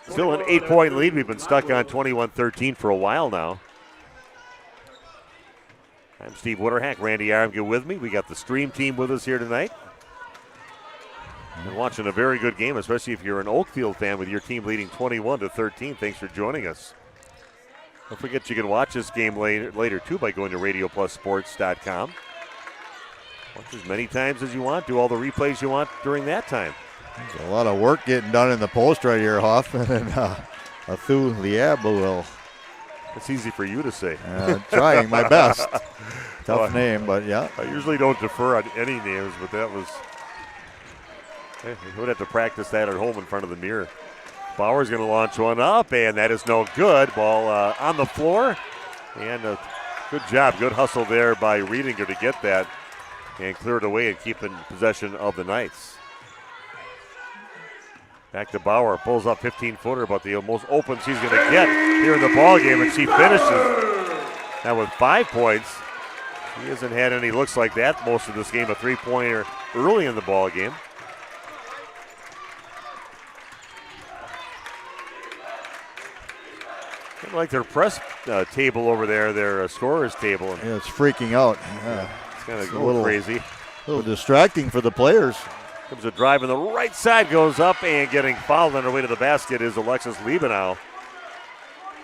still an 8-point lead. We've been stuck on 21-13 for a while now. I'm Steve Witterhack. Randy Armgren with me. We got the stream team with us here tonight. Been watching a very good game, especially if you're an Oakfield fan with your team leading 21-13. Thanks for joining us. Don't forget you can watch this game later too by going to RadioPlusSports.com. Watch as many times as you want. Do all the replays you want during that time. There's a lot of work getting done in the post right here, Hoffman and Athu Liabuil. It's easy for you to say. Trying my best. Tough name, but yeah. I usually don't defer on any names, but that was... You would have to practice that at home in front of the mirror. Bauer's going to launch one up, and that is no good. Ball on the floor, and a good job, good hustle there by Riedinger to get that and clear it away and keep in possession of the Knights. Back to Bauer, pulls up 15-footer, about the most open she's going to get here in the ball game, and she finishes. Now with 5 points. She hasn't had any looks like that most of this game, a three-pointer early in the ball game. Kind of like their press table over there, their scorer's table. Yeah, it's freaking out. Yeah. It's kind of going crazy. A little distracting for the players. Comes a drive on the right side, goes up, and getting fouled on her way to the basket is Alexis Liebenau.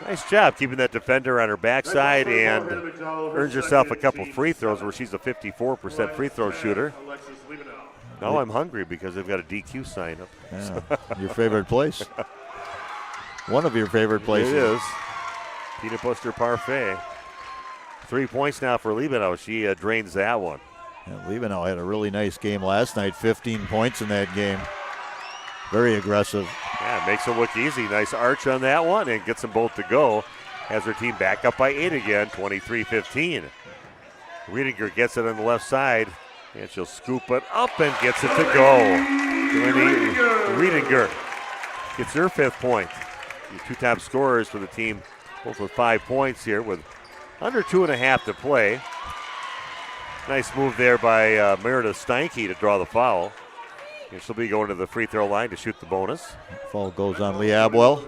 Nice job keeping that defender on her backside, and earns herself a couple free throws where she's a 54% free throw shooter. Now I'm hungry because they've got a DQ sign up. Yeah, your favorite place. One of your favorite places. It is. Peanut Butter Parfait. 3 points now for Liebenau. She drains that one. Yeah, Liebenau had a really nice game last night. 15 points in that game. Very aggressive. Yeah, makes it look easy. Nice arch on that one and gets them both to go. Has her team back up by 8 again, 23-15. Riedinger gets it on the left side, and she'll scoop it up and gets it to go. Riedinger gets her 5th point. The 2 top scorers for the team, both with 5 points here with under 2.5 to play. Nice move there by Meredith Steinke to draw the foul. And she'll be going to the free throw line to shoot the bonus. Foul goes on Lee Abwell.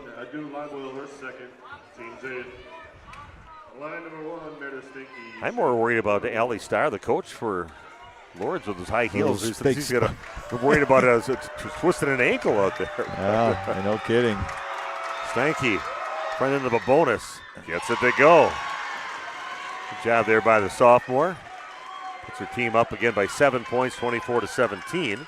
I'm more worried about Allie Starr, the coach for Lourdes, with his high heels. He's worried about twisting an ankle out there. Yeah, no kidding. Steinke, front end of a bonus, gets it to go. Good job there by the sophomore. Puts her team up again by 7 points, 24-17.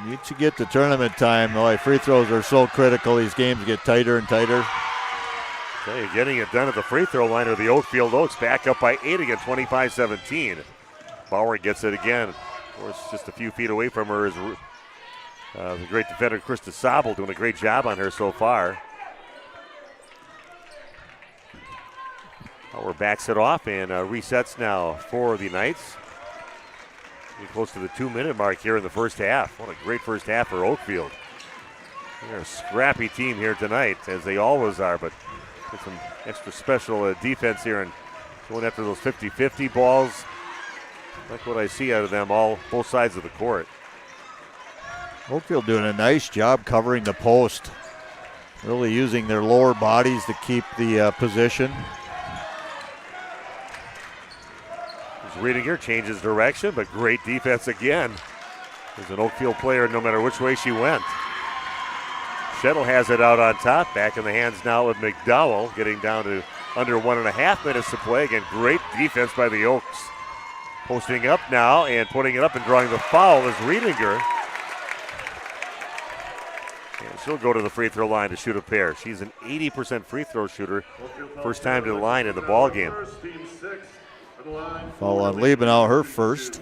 Once you get to tournament time, though, free throws are so critical. These games get tighter and tighter. Okay, getting it done at the free throw line are the Oakfield Oaks, back up by 8 again, 25-17. Bauer gets it again. Of course, just a few feet away from her is the great defender Krista Sobel, doing a great job on her so far. Bauer backs it off and resets now for the Knights. Getting close to the 2-minute mark here in the first half. What a great first half for Oakfield. They're a scrappy team here tonight, as they always are, but with some extra special defense here and going after those 50-50 balls. Like what I see out of them both sides of the court. Oakfield doing a nice job covering the post. Really using their lower bodies to keep the position. Riedinger changes direction, but great defense again. There's an Oakfield player no matter which way she went. Shettle has it out on top. Back in the hands now of McDowell, getting down to under 1.5 minutes to play. Again, great defense by the Oaks. Posting up now and putting it up and drawing the foul is Riedinger. And she'll go to the free throw line to shoot a pair. She's an 80% free throw shooter. First time to the line in the ball game. Foul on Liebenau, her first.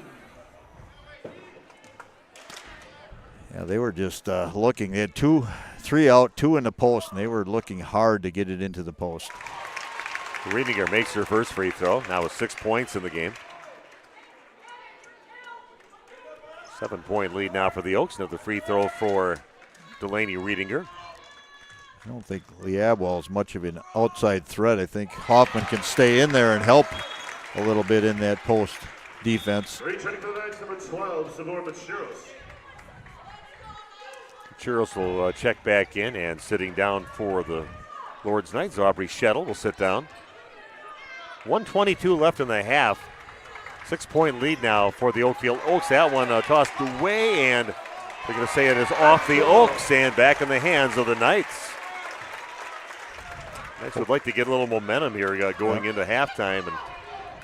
Yeah, they were just looking. They had 3 out, 2 in the post, and they were looking hard to get it into the post. Riedinger makes her first free throw, now with 6 points in the game. 7-point lead now for the Oaks. Another free throw for Delaney Riedinger. I don't think Lee Abwell is much of an outside threat. I think Hoffman can stay in there and help a little bit in that post defense. Returning to the bench, number 12, Sabor Machiros. Churros will check back in, and sitting down for the Lourdes Knights, Aubrey Shettle will sit down. 1:22 left in the half. 6-point lead now for the Oakfield Oaks. That one tossed away, and they're going to say it is off the Oaks and back in the hands of the Knights. Knights would like to get a little momentum here going into halftime and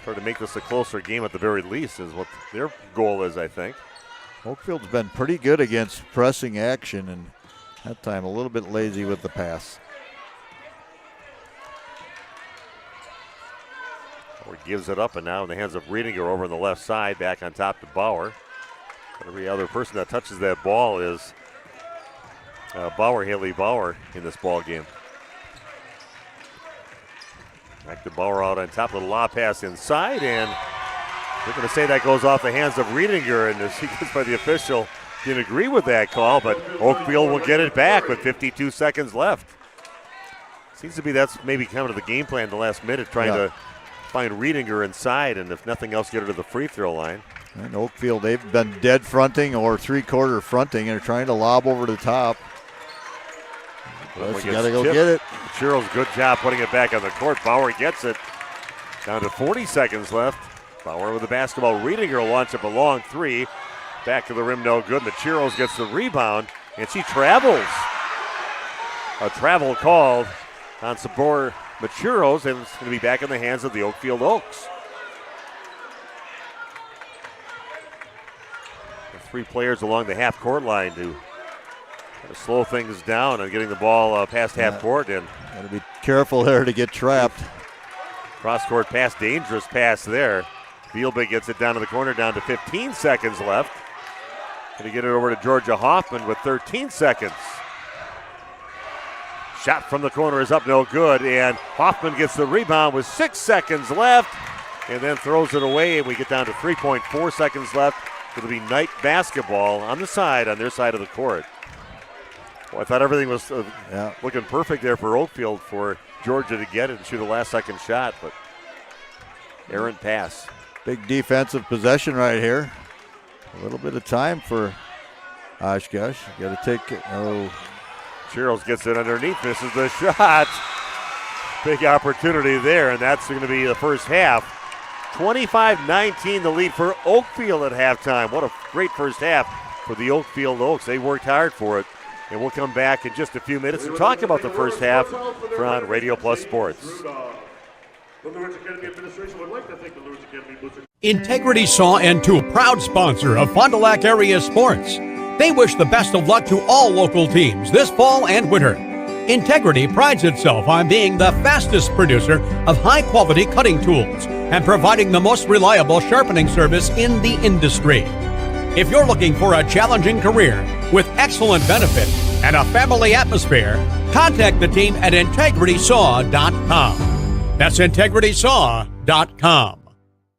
try to make this a closer game at the very least is what their goal is, I think. Oakfield's been pretty good against pressing action, and that time a little bit lazy with the pass. Howard gives it up, and now in the hands of Riedinger over on the left side, back on top to Bauer. Every other person that touches that ball is Haley Bauer in this ball game. Back to Bauer out on top of the lob pass inside, and they're going to say that goes off the hands of Riedinger, and as he gets by the official, didn't agree with that call, but Oakfield will get it back with 52 seconds left. Seems to be that's maybe kind of the game plan the last minute, trying to find Riedinger inside, and if nothing else, get her to the free throw line. And Oakfield, they've been dead fronting or three-quarter fronting and are trying to lob over the top. Well, you got to go get it. Machuro's good job putting it back on the court. Bauer gets it. Down to 40 seconds left. Bauer with the basketball, reading her launch up a long three. Back to the rim, no good. Machuro's gets the rebound, and she travels. A travel called on Sabor Machuro's, and it's going to be back in the hands of the Oakfield Oaks. The three players along the half-court line to kind of slow things down and getting the ball past half-court. And got to be careful there to get trapped. Cross-court pass, dangerous pass there. Beelbig gets it down to the corner, down to 15 seconds left. Going to get it over to Georgia Hoffman with 13 seconds. Shot from the corner is up, no good, and Hoffman gets the rebound with 6 seconds left and then throws it away, and we get down to 3.4 seconds left. It'll be Knight basketball on the side, on their side of the court. Well, I thought everything was looking perfect there for Oakfield for Georgia to get it and shoot a last-second shot, but errant pass. Big defensive possession right here. A little bit of time for Oshkosh. Got to take it. Oh. Cheryls gets it underneath, misses the shot. Big opportunity there, and that's going to be the first half. 25-19 the lead for Oakfield at halftime. What a great first half for the Oakfield Oaks. They worked hard for it. And we'll come back in just a few minutes and talk about the first half on Radio Plus Sports. Integrity Saw and Tool, proud sponsor of Fond du Lac area sports. They wish the best of luck to all local teams this fall and winter. Integrity prides itself on being the fastest producer of high-quality cutting tools and providing the most reliable sharpening service in the industry. If you're looking for a challenging career with excellent benefits and a family atmosphere, contact the team at integritysaw.com. That's integritysaw.com.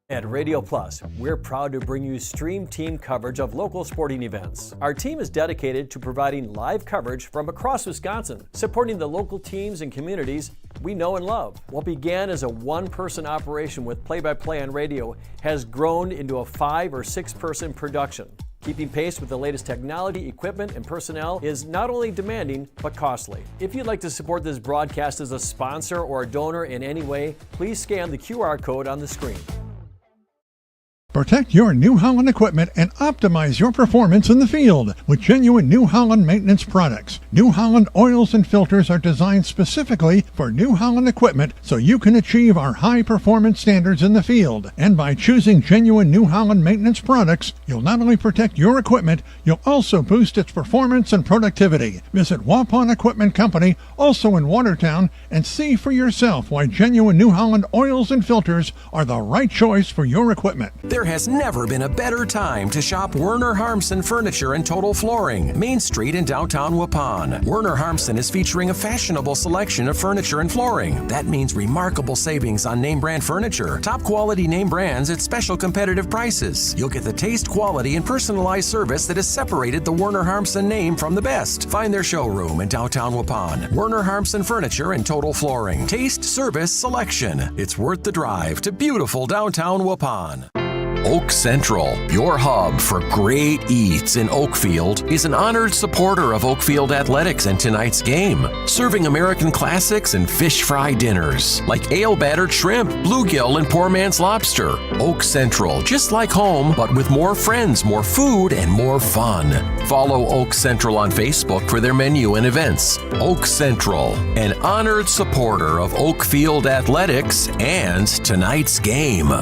At Radio Plus, we're proud to bring you stream team coverage of local sporting events. Our team is dedicated to providing live coverage from across Wisconsin, supporting the local teams and communities we know and love. What began as a one-person operation with play-by-play on radio has grown into a 5 or 6 person production. Keeping pace with the latest technology, equipment, and personnel is not only demanding, but costly. If you'd like to support this broadcast as a sponsor or a donor in any way, please scan the QR code on the screen. Protect your New Holland equipment and optimize your performance in the field with genuine New Holland maintenance products. New Holland oils and filters are designed specifically for New Holland equipment so you can achieve our high performance standards in the field. And by choosing genuine New Holland maintenance products, you'll not only protect your equipment, you'll also boost its performance and productivity. Visit Waupun Equipment Company, also in Watertown, and see for yourself why genuine New Holland oils and filters are the right choice for your equipment. There has never been a better time to shop Werner Harmson Furniture and Total Flooring, Main Street in downtown Waupun. Werner Harmson is featuring a fashionable selection of furniture and flooring. That means remarkable savings on name brand furniture, top quality name brands at special competitive prices. You'll get the taste, quality, and personalized service that has separated the Werner Harmson name from the best. Find their showroom in downtown Waupun. Werner Harmson Furniture and Total Flooring. Taste, service, selection. It's worth the drive to beautiful downtown Waupun. Oak Central, your hub for great eats in Oakfield, is an honored supporter of Oakfield Athletics and tonight's game, serving American classics and fish fry dinners like ale-battered shrimp, bluegill, and poor man's lobster. Oak Central, just like home, but with more friends, more food, and more fun. Follow Oak Central on Facebook for their menu and events. Oak Central, an honored supporter of Oakfield Athletics and tonight's game.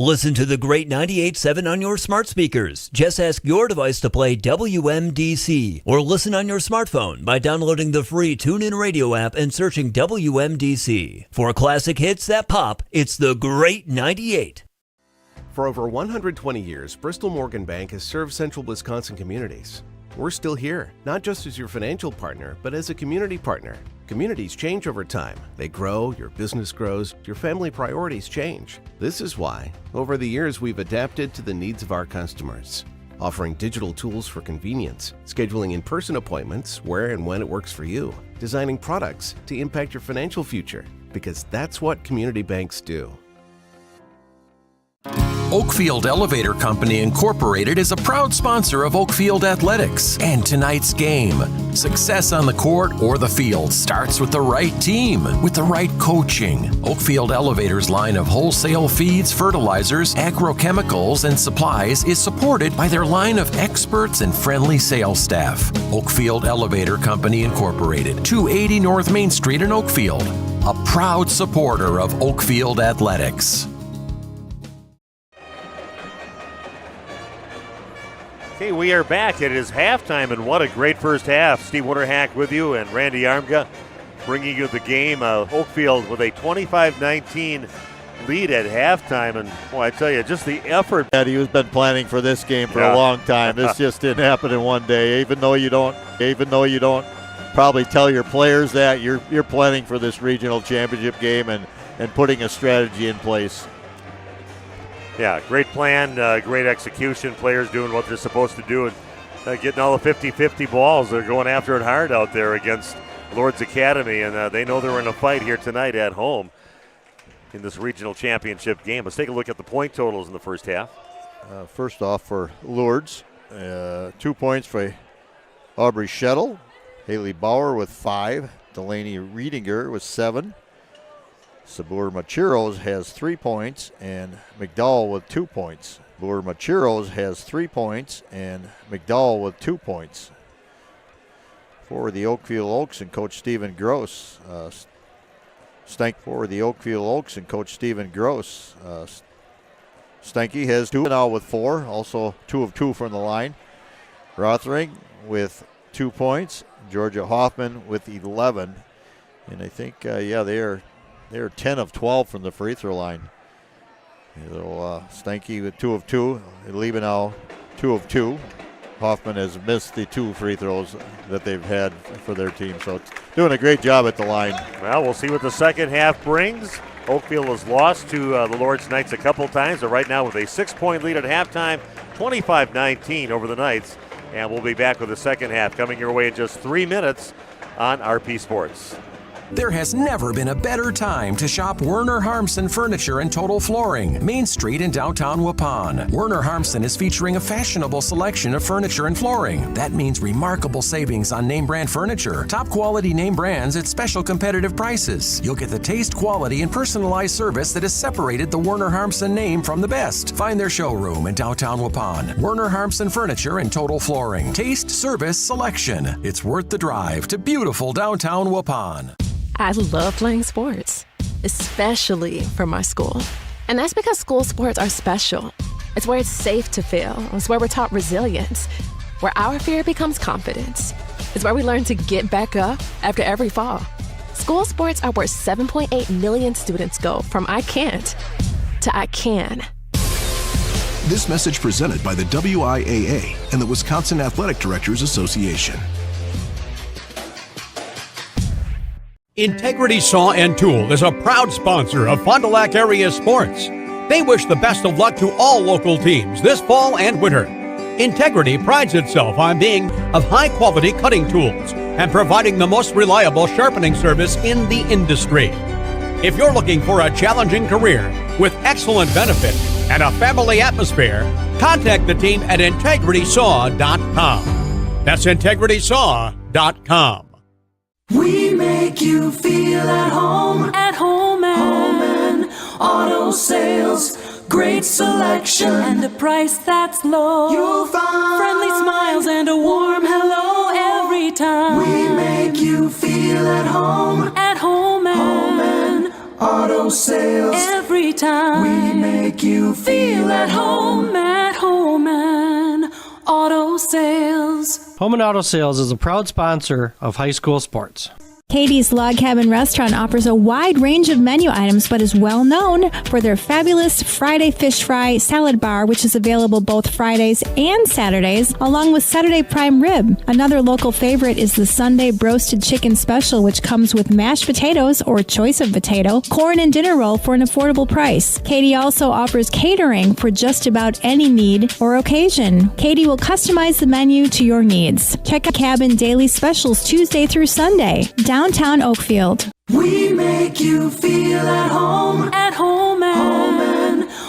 Listen to the great 98.7 on your smart speakers. Just ask your device to play WMDC or listen on your smartphone by downloading the free TuneIn Radio app and searching WMDC. For classic hits that pop, it's the great 98. For over 120 years, Bristol Morgan Bank has served central Wisconsin communities. We're still here, not just as your financial partner, but as a community partner. Communities change over time. They grow, your business grows, your family priorities change. This is why, over the years, we've adapted to the needs of our customers, offering digital tools for convenience, scheduling in-person appointments where and when it works for you, designing products to impact your financial future, because that's what community banks do. Oakfield Elevator Company Incorporated is a proud sponsor of Oakfield Athletics and tonight's game. Success on the court or the field starts with the right team, with the right coaching. Oakfield Elevator's line of wholesale feeds, fertilizers, agrochemicals, and supplies is supported by their line of experts and friendly sales staff. Oakfield Elevator Company Incorporated, 280 North Main Street in Oakfield, a proud supporter of Oakfield Athletics. Okay, we are back. It is halftime, and what a great first half. Steve Wooderhack with you and Randy Armga bringing you the game. Oakfield with a 25-19 lead at halftime, and boy, I tell you, just the effort. He has been planning for this game for a long time. This just didn't happen in one day. Even though you don't probably tell your players that, you're planning for this regional championship game and putting a strategy in place. Yeah, great plan, great execution, players doing what they're supposed to do and getting all the 50-50 balls. They're going after it hard out there against Lourdes Academy, and they know they're in a fight here tonight at home in this regional championship game. Let's take a look at the point totals in the first half. First off for Lourdes, 2 points for Aubrey Schettel, Haley Bauer with 5, Delaney Riedinger with 7. Sabur Machiros has 3 points, and McDowell with 2 points. Sabur Machiros has 3 points, and McDowell with 2 points. For the Oakfield Oaks and Coach Stephen Gross. For the Oakfield Oaks and Coach Stephen Gross. Stanky has 2 now with 4, also 2 of 2 from the line. Rothring with 2 points, Georgia Hoffman with 11. And I think, they're 10 of 12 from the free throw line. So Stanky with 2 of 2. Liebenau 2 of 2. Hoffman has missed the 2 free throws that they've had for their team. So doing a great job at the line. Well, we'll see what the second half brings. Oakfield has lost to the Lourdes Knights a couple times, but right now with a 6-point lead at halftime, 25-19 over the Knights. And we'll be back with the second half coming your way in just 3 minutes on RP Sports. There has never been a better time to shop Werner Harmsen Furniture and Total Flooring, Main Street in downtown Waupun. Werner Harmsen is featuring a fashionable selection of furniture and flooring. That means remarkable savings on name brand furniture, top quality name brands at special competitive prices. You'll get the taste, quality, and personalized service that has separated the Werner Harmsen name from the best. Find their showroom in downtown Waupun. Werner Harmsen Furniture and Total Flooring. Taste, service, selection. It's worth the drive to beautiful downtown Waupun. I love playing sports, especially for my school. And that's because school sports are special. It's where it's safe to fail. It's where we're taught resilience, where our fear becomes confidence. It's where we learn to get back up after every fall. School sports are where 7.8 million students go from I can't to I can. This message presented by the WIAA and the Wisconsin Athletic Directors Association. Integrity Saw and Tool is a proud sponsor of Fond du Lac area sports. They wish the best of luck to all local teams this fall and winter. Integrity prides itself on being of high-quality cutting tools and providing the most reliable sharpening service in the industry. If you're looking for a challenging career with excellent benefits and a family atmosphere, contact the team at integritysaw.com. That's integritysaw.com. We make you feel at home and auto sales. Great selection and a price that's low. You'll find friendly smiles and a warm hello every time. We make you feel at home and auto sales. Every time we make you feel at home and auto sales. Home and Auto Sales is a proud sponsor of high school sports. Katie's Log Cabin Restaurant offers a wide range of menu items, but is well known for their fabulous Friday fish fry salad bar, which is available both Fridays and Saturdays, along with Saturday prime rib. Another local favorite is the Sunday broasted chicken special, which comes with mashed potatoes or choice of potato, corn, and dinner roll for an affordable price. Katie also offers catering for just about any need or occasion. Katie will customize the menu to your needs. Check out Cabin Daily Specials Tuesday through Sunday. Downtown Oakfield. We make you feel at home and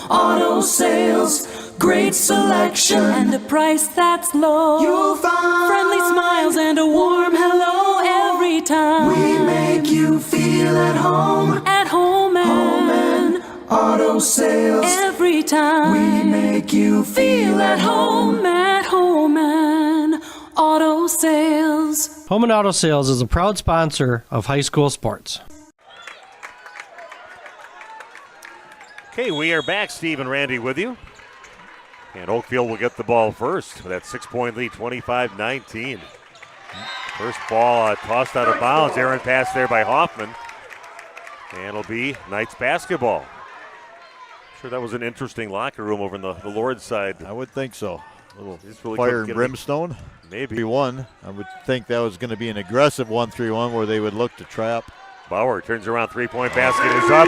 Auto Sales, great selection, and a price that's low. You'll find friendly smiles and a warm hello every time. We make you feel at home. At home and Auto Sales. Every time. We make you feel at home. At home and Auto Sales. Home and Auto Sales is a proud sponsor of high school sports. Okay, we are back. Steve and Randy with you. And Oakfield will get the ball first with that 6-point lead, 25-19. First ball tossed out of bounds. Errant pass there by Hoffman. And it'll be Knights basketball. Sure, that was an interesting locker room over in the Lourdes side. I would think so. A little really fire and brimstone. Maybe. 3-1. I would think that was going to be an aggressive 1-3-1 where they would look to trap. Bauer turns around, three-point basket is up.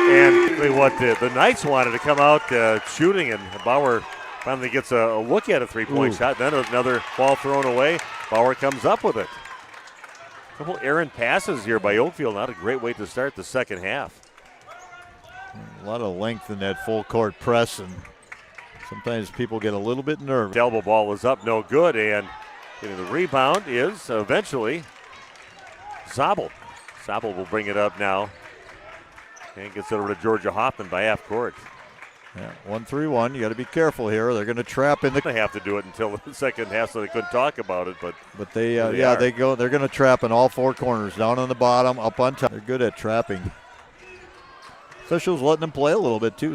And what the Knights wanted to come out shooting, and Bauer finally gets a look at a three-point shot. Then another ball thrown away. Bauer comes up with it. A couple errant passes here by Oakfield. Not a great way to start the second half. A lot of length in that full court press, and sometimes people get a little bit nervous. The elbow ball was up, no good, and getting the rebound is eventually Zabel. Zabel will bring it up now. And gets it over to Georgia Hoffman by half court. Yeah, 1-3-1. You got to be careful here. They're going to trap in the. They have to do it until the second half, so they couldn't talk about it. But they go. They're going to trap in all four corners, down on the bottom, up on top. They're good at trapping. Officials letting them play a little bit too,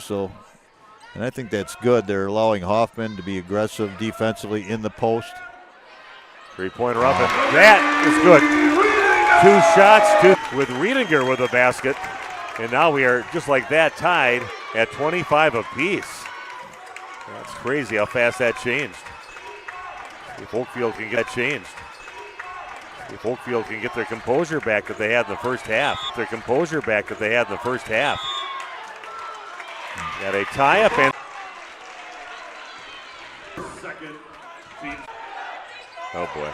and I think that's good. They're allowing Hoffman to be aggressive defensively in the post. Three-pointer up, and that is good. Two shots, with Riedinger with a basket. And now we are just like that tied at 25 apiece. That's crazy how fast that changed. If Oakfield can get that changed. If Oakfield can get their composure back that they had in the first half. Got a tie-up and... Oh, boy.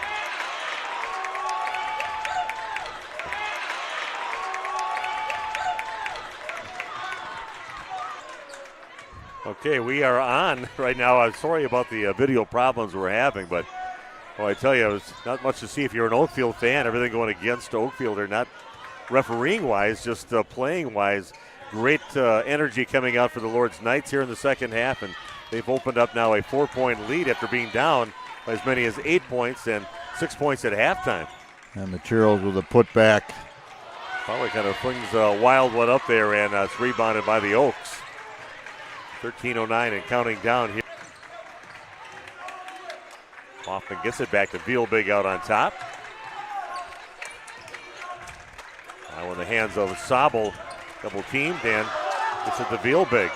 Okay, we are on right now. I'm sorry about the video problems we're having, but I tell you, it's not much to see if you're an Oakfield fan. Everything going against Oakfield, or not refereeing-wise, just playing-wise. Great energy coming out for the Lourdes Knights here in the second half, and they've opened up now a 4-point lead after being down by as many as 8 points and 6 points at halftime. And Materials with a putback. Probably kind of flings a wild one up there, and it's rebounded by the Oaks. 13:09 and counting down here. Hoffman gets it back to Vielbig out on top. Now in the hands of Zabel, double teamed, and gets it to Vielbig.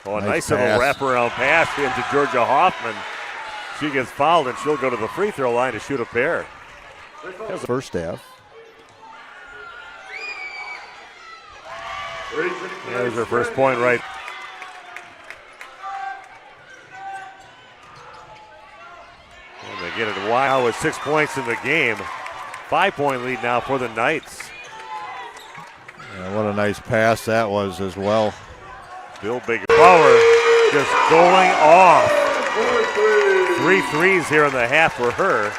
Oh, a nice little wraparound pass into Georgia Hoffman. She gets fouled, and she'll go to the free throw line to shoot a pair. First half. There's her first point right. And they get it wide with 6 points in the game. 5-point lead now for the Knights. Yeah, what a nice pass that was as well. Vielbig Bauer just going off. 3 threes here in the half for her.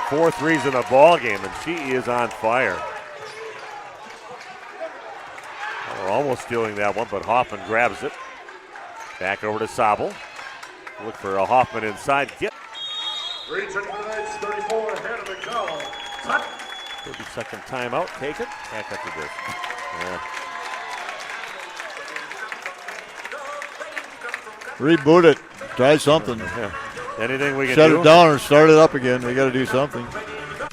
4 threes in the ball game, and she is on fire. We're almost stealing that one, but Hoffman grabs it. Back over to Zabel. Look for a Hoffman inside. Region for the Knights, 34 ahead of the call. 30-second timeout. Take it. Back up to this. Reboot it. Try something. Yeah. Anything we can Shut do. it down or start it up again. We got to do something.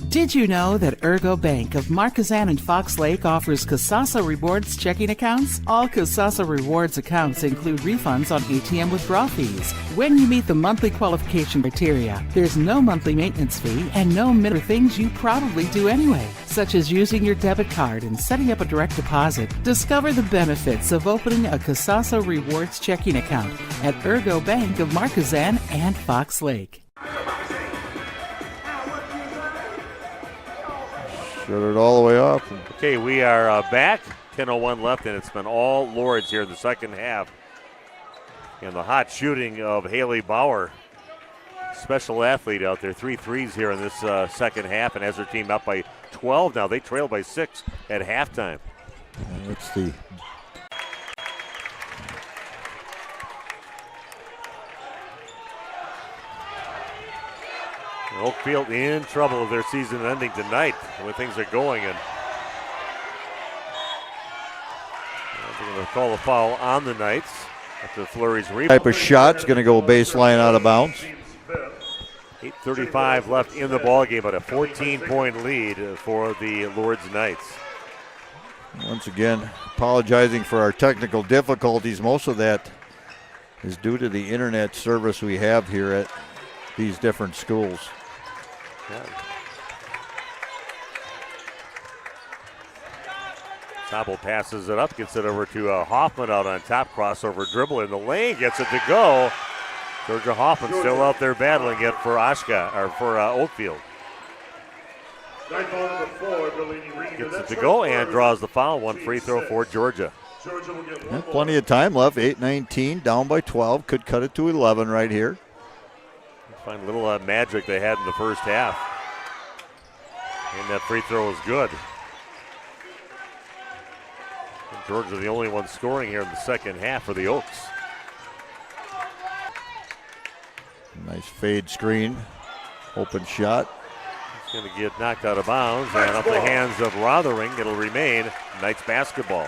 Did you know that Ergo Bank of Marquezan and Fox Lake offers Casasa Rewards checking accounts? All Casasa Rewards accounts include refunds on ATM withdrawal fees. When you meet the monthly qualification criteria, there's no monthly maintenance fee and no minor things you probably do anyway, such as using your debit card and setting up a direct deposit. Discover the benefits of opening a Casasa Rewards checking account at Ergo Bank of Marquezan and Fox Lake. Shut it all the way off. Okay, we are back. 10:01 left, and it's been all Lourdes here in the second half. And the hot shooting of Haley Bauer, special athlete out there, 3 threes here in this second half, and has her team up by 12 now. They trail by 6 at halftime. And it's the Oakfield in trouble of their season ending tonight, the way things are going, and they're going to call a foul on the Knights after Fleury's rebound. type of shot's going to go baseline out of bounds. 8:35 left in the ballgame, but a 14-point lead for the Lourdes Knights. Once again, apologizing for our technical difficulties. Most of that is due to the internet service we have here at these different schools. Yeah. Sobel passes it up, gets it over to Hoffman out on top, crossover dribble in the lane, gets it to go. Georgia Hoffman still out there battling it for Oakfield. Gets it to go and draws the foul. One free throw for Georgia. Yeah, plenty of time left. 8:19, down by 12. Could cut it to 11 right here. Find a little magic they had in the first half. And that free throw is good. And Georgia the only one scoring here in the second half for the Oaks. Nice fade screen. Open shot. It's going to get knocked out of bounds and off the hands of Rothering. It'll remain Knights basketball.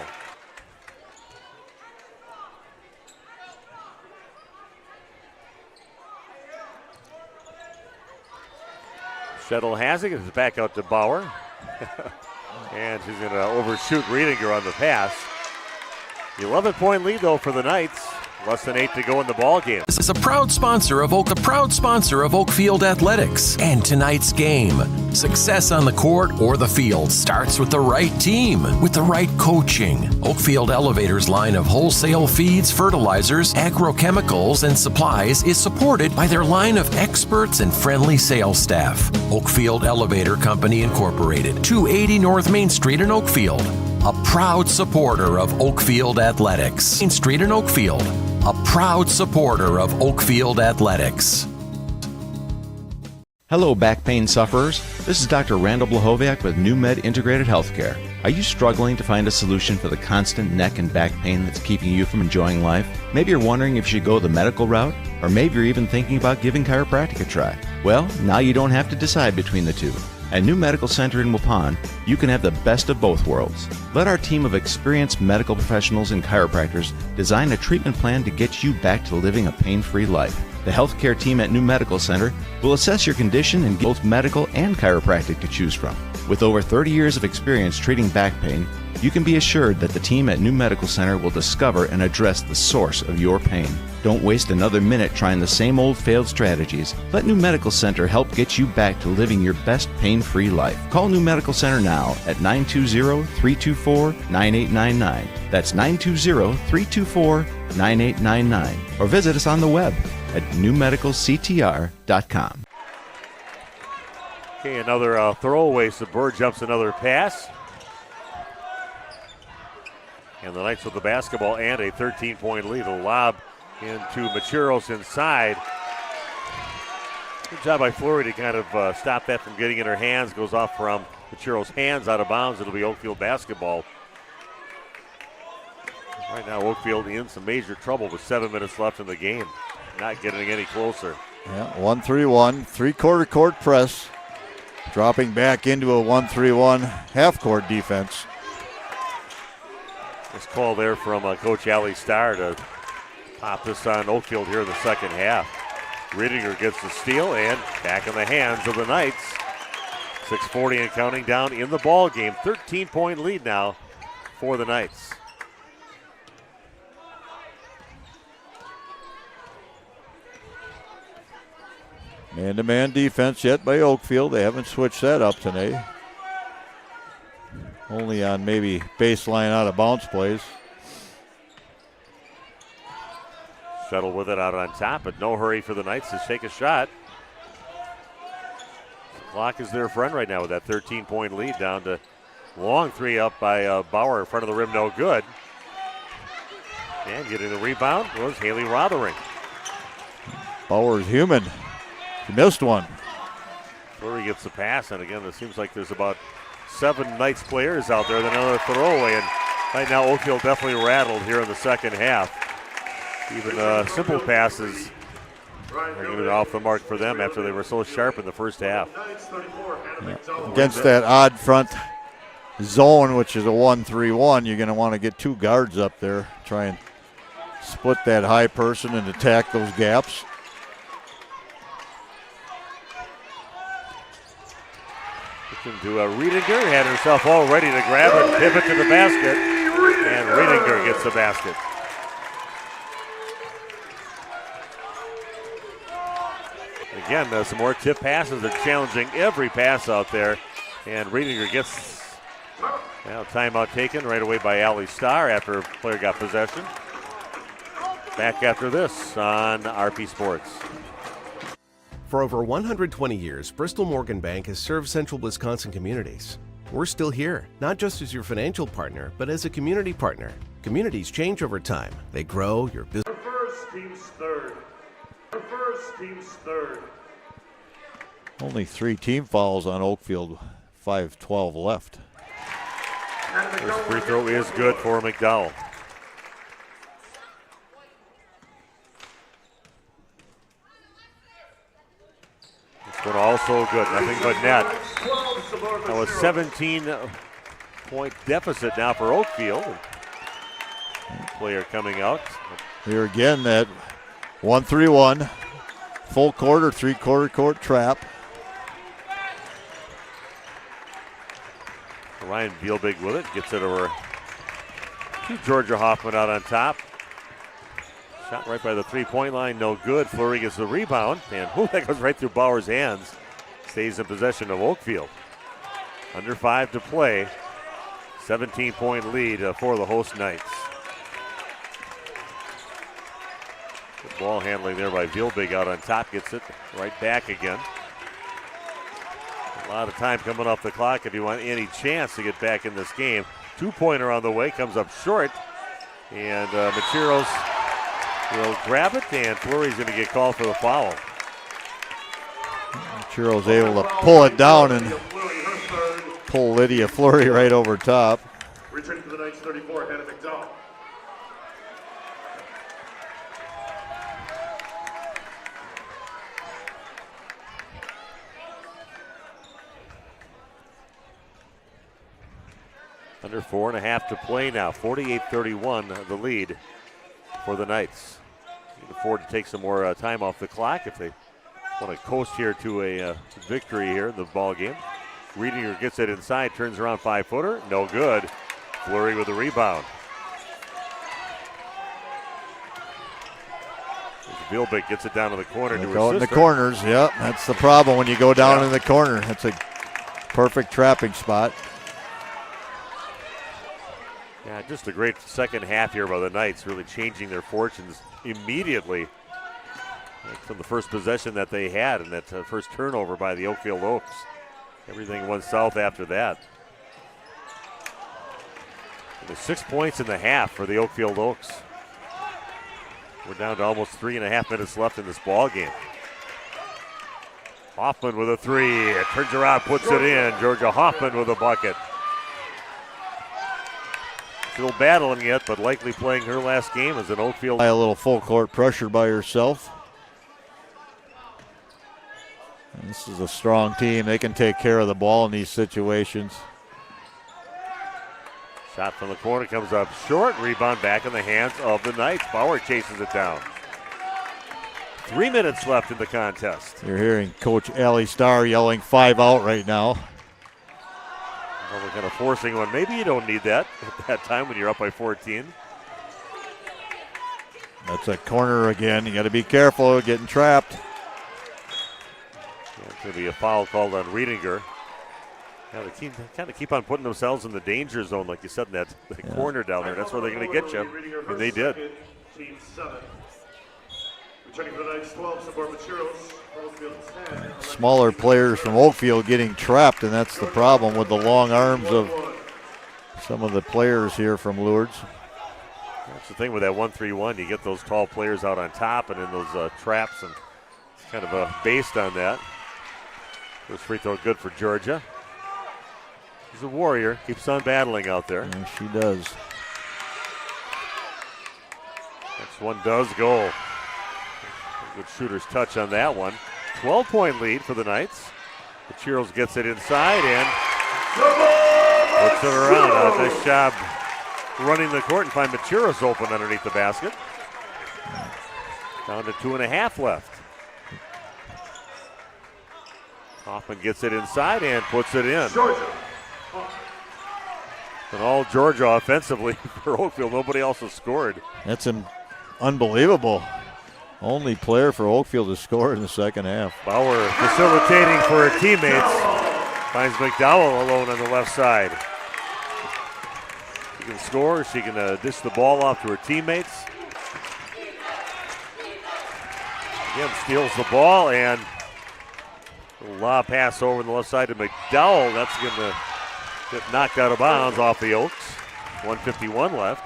Shettle has it. It's back out to Bauer. And she's going to overshoot Riedinger on the pass. 11-point lead, though, for the Knights. Less than 8 to go in the ball game. This is a proud sponsor of Oakfield Athletics and tonight's game. Success on the court or the field starts with the right team, with the right coaching. Oakfield Elevator's line of wholesale feeds, fertilizers, agrochemicals, and supplies is supported by their line of experts and friendly sales staff. Oakfield Elevator Company Incorporated, 280 North Main Street in Oakfield. A proud supporter of Oakfield Athletics. Main Street in Oakfield. A proud supporter of Oakfield Athletics. Hello, back pain sufferers. This is Dr. Randall Blahoviak with New Med Integrated Healthcare. Are you struggling to find a solution for the constant neck and back pain that's keeping you from enjoying life? Maybe you're wondering if you should go the medical route, or maybe you're even thinking about giving chiropractic a try. Well, now you don't have to decide between the two. At New Medical Center in Waupun, you can have the best of both worlds. Let our team of experienced medical professionals and chiropractors design a treatment plan to get you back to living a pain-free life. The healthcare team at New Medical Center will assess your condition and give both medical and chiropractic to choose from. With over 30 years of experience treating back pain, you can be assured that the team at New Medical Center will discover and address the source of your pain. Don't waste another minute trying the same old failed strategies. Let New Medical Center help get you back to living your best pain-free life. Call New Medical Center now at 920-324-9899. That's 920-324-9899. Or visit us on the web at newmedicalctr.com. Okay, another throwaway. So Bird jumps another pass. And the Knights with the basketball and a 13-point lead. A lob into Macheros inside. Good job by Fleury to kind of stop that from getting in her hands. Goes off from Macheros' hands out of bounds. It'll be Oakfield basketball. Right now, Oakfield in some major trouble with 7 minutes left in the game. Not getting any closer. Yeah, 1-3-1, three-quarter court press. Dropping back into a 1-3-1 half-court defense. This call there from Coach Allie Starr to pop this on Oakfield here in the second half. Riedinger gets the steal and back in the hands of the Knights. 6:40 and counting down in the ball game. 13-point lead now for the Knights. Man-to-man defense yet by Oakfield. They haven't switched that up today. Only on maybe baseline out of bounds plays. Shuttle with it out on top, but no hurry for the Knights to take a shot. The clock is their friend right now with that 13-point lead down to Long three up by Bauer in front of the rim, no good. And getting the rebound was Haley Rothering. Bauer's human. He missed one. Fleury gets the pass, and again, it seems like there's about 7 Knights players out there. Then another throwaway, and right now Oakfield definitely rattled here in the second half. Even simple passes are going to be off the mark for them after they were so sharp in the first half. Yeah. Against that odd front zone, which is a 1-3-1, you're going to want to get 2 guards up there, try and split that high person and attack those gaps. To Riedinger, had herself all ready to grab it, pivot to the basket, and Riedinger gets the basket. Again, some more tip passes. They're challenging every pass out there, and Riedinger gets timeout taken right away by Allie Starr after a player got possession. Back after this on RP Sports. For over 120 years, Bristol Morgan Bank has served central Wisconsin communities. We're still here, not just as your financial partner, but as a community partner. Communities change over time. They grow, your business. First team's third. First team's third. Only 3 team fouls on Oakfield, 5:12 left. This free throw is good for McDowell. This one also good, nothing but net. Now a 17-point deficit now for Oakfield. Player coming out. Here again, that 1-3-1, full court or 3/4 court trap. Ryan Vielbig with it, gets it over to Georgia Hoffman out on top. Shot right by the 3-point line, no good. Fleury gets the rebound, and that goes right through Bauer's hands. Stays in possession of Oakfield. Under 5 to play. 17-point lead for the host Knights. Good ball handling there by Vielbig out on top. Gets it right back again. A lot of time coming off the clock if you want any chance to get back in this game. 2-pointer on the way, comes up short. And Macheros will grab it, and Fleury's going to get called for the foul. Macheros able to pull it down and pull Lydia Fleury right over top. Returning to the Knights 34, Hannah McDowell. Under 4.5 to play now. 48-31 the lead for the Knights. You can afford to take some more time off the clock if they want to coast here to a victory here in the ball game. Riedinger gets it inside, turns around 5-footer, no good. Fleury with the rebound. Vielbig gets it down to the corner to her Go in the sister. corners, yep. That's the problem when you go down in the corner. That's a perfect trapping spot. Yeah, just a great second half here by the Knights, really changing their fortunes immediately from the first possession that they had and that first turnover by the Oakfield Oaks. Everything went south after that. And there's 6 points in the half for the Oakfield Oaks. We're down to almost 3.5 minutes left in this ball game. Hoffman with a 3, turns around, puts it in. Georgia Hoffman with a bucket. Still battling it, but likely playing her last game as an Oakfield. A little full court pressure by herself. And this is a strong team. They can take care of the ball in these situations. Shot from the corner comes up short. Rebound back in the hands of the Knights. Bauer chases it down. 3 minutes left in the contest. You're hearing Coach Allie Starr yelling 5 out right now. Well, we're kind of forcing one. Maybe you don't need that at that time when you're up by 14. That's a corner again. You got to be careful getting trapped. Yeah, it's going to be a foul called on Riedinger. Yeah, they kind of keep on putting themselves in the danger zone, like you said, in that corner down there. That's where they're going to get you, and they did. Team 7. Returning to the Knights 12, support Macheros. Smaller players from Oakfield getting trapped, and that's the problem with the long arms of some of the players here from Lourdes. That's the thing with that 1-3-1. You get those tall players out on top and in those traps, and it's kind of based on that. First free throw good for Georgia. She's a warrior. Keeps on battling out there. And she does. Next one does go. Good shooter's touch on that one. 12-point lead for the Knights. Macheros gets it inside and puts it around. Nice job running the court and find Macheros open underneath the basket. Down to 2.5 left. Hoffman gets it inside and puts it in. And all Georgia offensively for Oakfield. Nobody else has scored. That's unbelievable. Only player for Oakfield to score in the second half. Bauer facilitating for her teammates. Finds McDowell alone on the left side. She can score. She can dish the ball off to her teammates. Again, steals the ball and a lob pass over on the left side to McDowell. That's going to get knocked out of bounds off the Oaks. 1:51 left.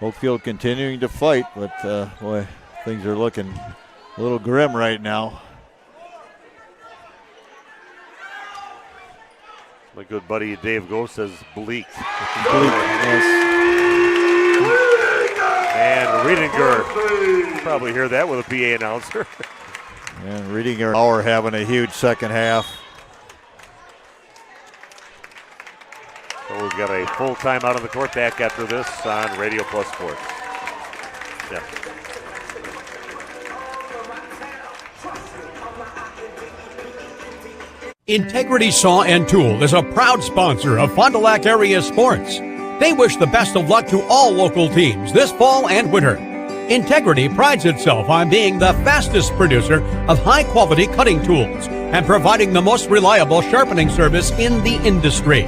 Oakfield continuing to fight, but boy, things are looking a little grim right now. My good buddy Dave Go says bleak. Yes. And Riedinger, you probably hear that with a PA announcer. And Riedinger are having a huge second half. So we've got a full timeout on the court back after this on Radio Plus Sports. Yeah. Integrity Saw and Tool is a proud sponsor of Fond du Lac area sports. They wish the best of luck to all local teams this fall and winter. Integrity prides itself on being the fastest producer of high-quality cutting tools and providing the most reliable sharpening service in the industry.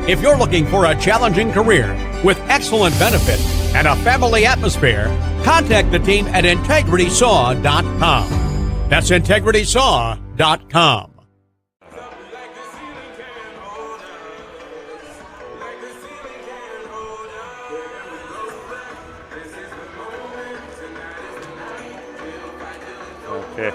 If you're looking for a challenging career with excellent benefits and a family atmosphere, contact the team at integritysaw.com. That's integritysaw.com. Okay.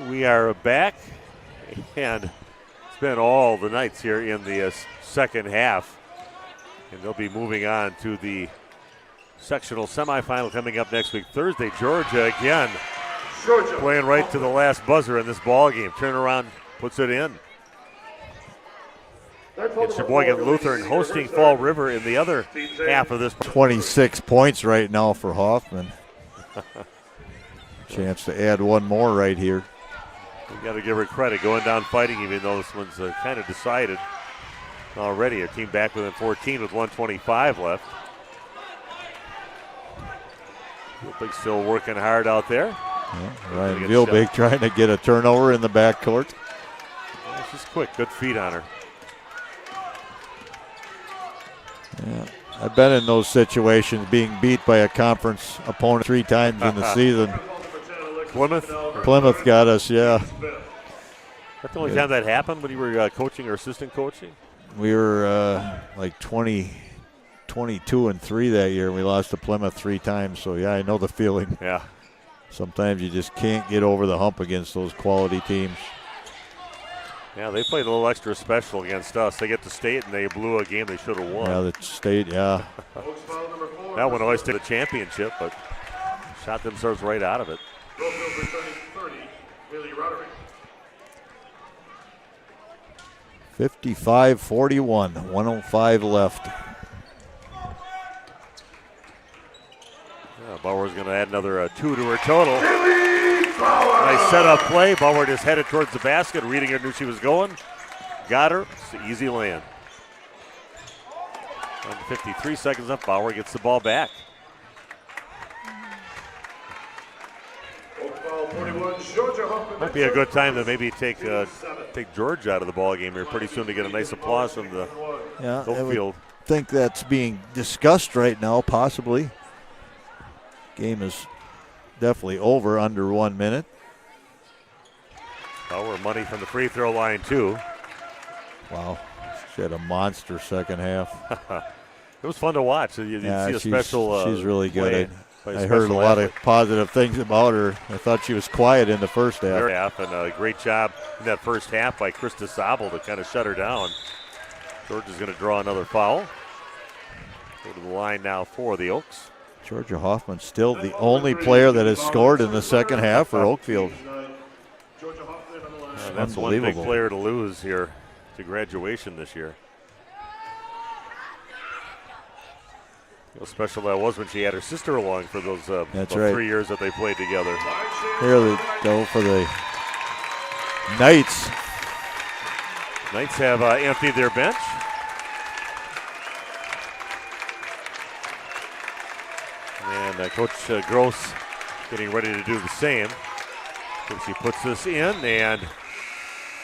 We are back, and it's been all the Knights here in the second half. And they'll be moving on to the sectional semifinal coming up next week, Thursday. Georgia again playing right to the last buzzer in this ball game. Turnaround puts it in. It's Sheboygan Lutheran hosting Fall River in the other half of this. 26 points right now for Hoffman. Chance to add one more right here. We got to give her credit, going down fighting, even though this one's kind of decided already. A team back within 14 with 1:25 left. Vilbig still working hard out there. Yeah, Ryan Vilbig trying to get a turnover in the backcourt. Yeah, she's quick, good feet on her. Yeah, I've been in those situations, being beat by a conference opponent 3 times in the season. Plymouth got us, yeah. That's the only time that happened when you were coaching or assistant coaching? We were like 22-3 that year, and we lost to Plymouth 3 times. So, yeah, I know the feeling. Yeah. Sometimes you just can't get over the hump against those quality teams. Yeah, they played a little extra special against us. They get to state, and they blew a game they should have won. Yeah, the state, yeah. That one always took the championship, but shot themselves right out of it. 55-41, 1:05 left. Yeah, Bauer's going to add another 2 to her total. Nice setup play. Bauer just headed towards the basket. Riedinger knew she was going. got her. It's an easy land. 53 seconds up. Bauer gets the ball back. Might be a good time to maybe take George out of the ball game here pretty soon to get a nice applause from the Oakfield. I think that's being discussed right now, possibly. Game is definitely over, under 1 minute. Bauer money from the free throw line, too. Wow. She had a monster second half. It was fun to watch. You see a special. She's really good. I heard a lot lot of positive things about her. I thought she was quiet in the first half. And a great job in that first half by Krista Zabel to kind of shut her down. George is going to draw another foul. Go to the line now for the Oaks. Georgia Hoffman still the only player that has scored in the second half for Oakfield. That's one big player to lose here to graduation this year. How special that was when she had her sister along for those 3 years that they played together. Here they go for the Knights. Knights have emptied their bench. And Coach Gross getting ready to do the same. So she puts this in, and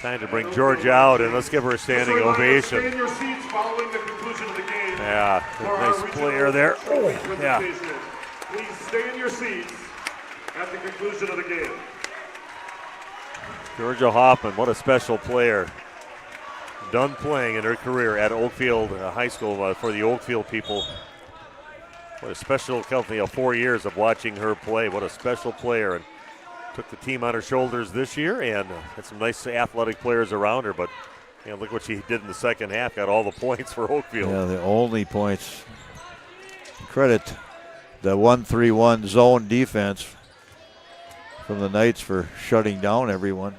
time to bring George out, and let's give her a standing ovation. Stay in your seats following the conclusion of the game. Yeah, nice player there. Yeah. Please stay in your seats at the conclusion of the game. Georgia Hoffman, what a special player. Done playing in her career at Oakfield High School for the Oakfield people. What a special company of 4 years of watching her play. What a special player. And took the team on her shoulders this year and had some nice athletic players around her. But look what she did in the second half. Got all the points for Oakfield. Yeah, the only points. Credit the 1-3-1 zone defense from the Knights for shutting down everyone.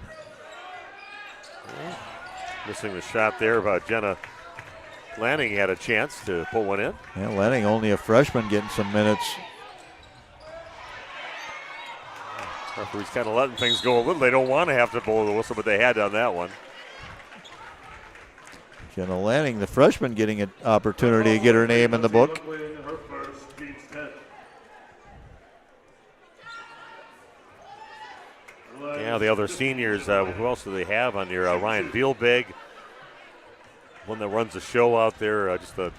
Missing the shot there by Jenna Lanning. Had a chance to put one in. Yeah, Lanning, only a freshman, getting some minutes. Referee's kind of letting things go a little. They don't want to have to blow the whistle, but they had on that one. Jenna Lanning, the freshman, getting an opportunity to get her name in the book. Yeah, the other seniors, who else do they have on here? Ryan Vielbig, one that runs the show out there, just a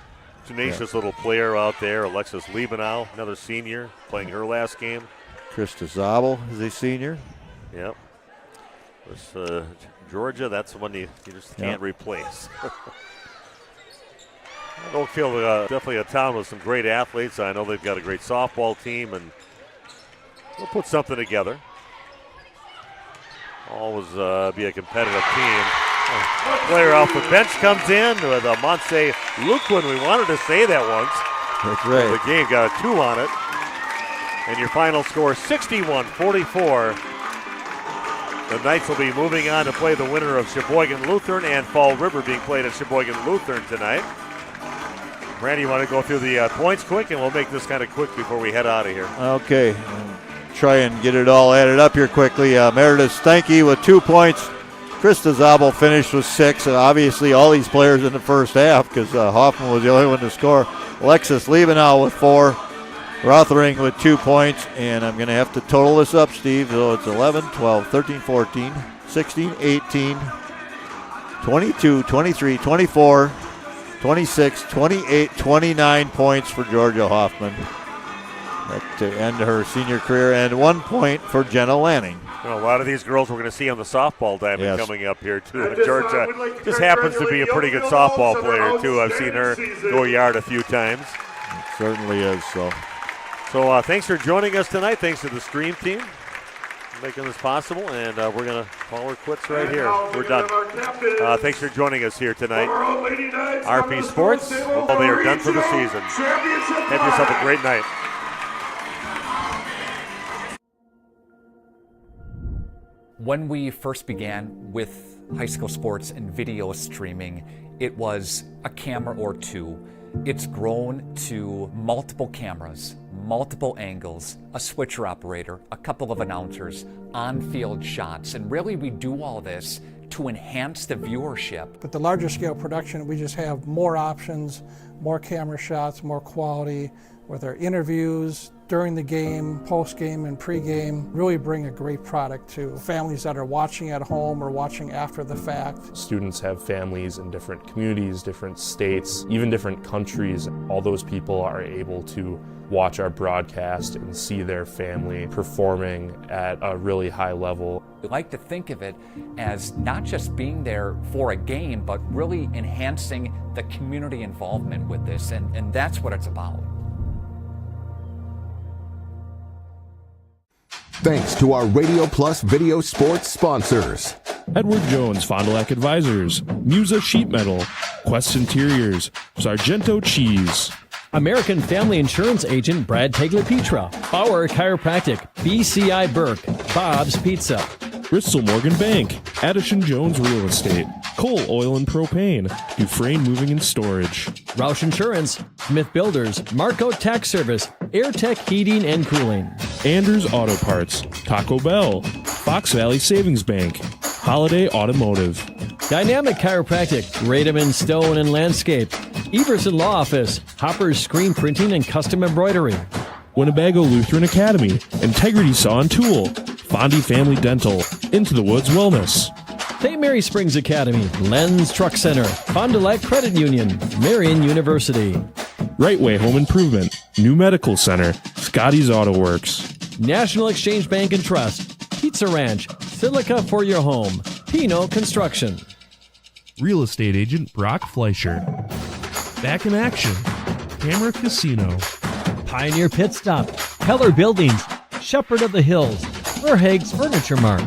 tenacious little player out there. Alexis Liebenau, another senior, playing her last game. Krista Zabel is a senior. Yep. This, Georgia, that's the one you just can't replace. Oakfield, definitely a town with some great athletes. I know they've got a great softball team, and they'll put something together. Always be a competitive team. Player off the bench comes in with a Montse Luquin. We wanted to say that once. That's right. The game got a 2 on it. And your final score, 61-44. The Knights will be moving on to play the winner of Sheboygan Lutheran and Fall River being played at Sheboygan Lutheran tonight. Randy, you want to go through the points quick, and we'll make this kind of quick before we head out of here. Okay. Try and get it all added up here quickly. Meredith Stanke with 2 points. Krista Zabel finished with 6. Obviously, all these players in the first half because Hoffman was the only one to score. Alexis Liebenau with 4. Rothering with 2 points. And I'm going to have to total this up, Steve. So it's 11, 12, 13, 14, 16, 18, 22, 23, 24, 26, 28, 29 points for Georgia Hoffman to end her senior career, and 1 point for Jenna Lanning. Well, a lot of these girls we're going to see on the softball diamond coming up here, too. Georgia just happens to be a pretty good softball player, too. I've seen her go yard a few times. It certainly is. So thanks for joining us tonight. Thanks to the stream team for making this possible, and we're going to call her quits right here. We're done. Thanks for joining us here tonight. RP Sports, well, they are done for the season. Have yourself a great night. When we first began with high school sports and video streaming, it was a camera or two. It's grown to multiple cameras, multiple angles, a switcher operator, a couple of announcers, on-field shots, and really we do all this to enhance the viewership. With the larger scale production, we just have more options, more camera shots, more quality, with our interviews during the game, post-game, and pre-game, really bring a great product to families that are watching at home or watching after the fact. Students have families in different communities, different states, even different countries. All those people are able to watch our broadcast and see their family performing at a really high level. We like to think of it as not just being there for a game, but really enhancing the community involvement with this, and that's what it's about. Thanks to our Radio Plus Video Sports sponsors. Edward Jones Fond du Lac Advisors, Musa Sheet Metal, Quest Interiors, Sargento Cheese, American Family Insurance Agent Brad Tagliapietra, Bauer Chiropractic, BCI Burke, Bob's Pizza, Bristol Morgan Bank, Addison Jones Real Estate, Coal Oil and Propane, Dufresne Moving and Storage, Roush Insurance, Smith Builders, Marco Tax Service, AirTech Heating and Cooling, Anders Auto Parts, Taco Bell, Fox Valley Savings Bank, Holiday Automotive, Dynamic Chiropractic, Radom Stone and Landscape, Everson Law Office, Hopper's Screen Printing and Custom Embroidery, Winnebago Lutheran Academy, Integrity Saw and Tool, Fondi Family Dental, Into the Woods Wellness, St. Mary Springs Academy, Lens Truck Center, Fond du Lac Credit Union, Marion University, Right Way Home Improvement, New Medical Center, Scotty's Auto Works, National Exchange Bank and Trust, Pizza Ranch, Silica for your home, Pino Construction, Real Estate Agent Brock Fleischer, Back in Action, Camera Casino, Pioneer Pit Stop, Keller Buildings, Shepherd of the Hills, Verhaeg's Furniture Mart,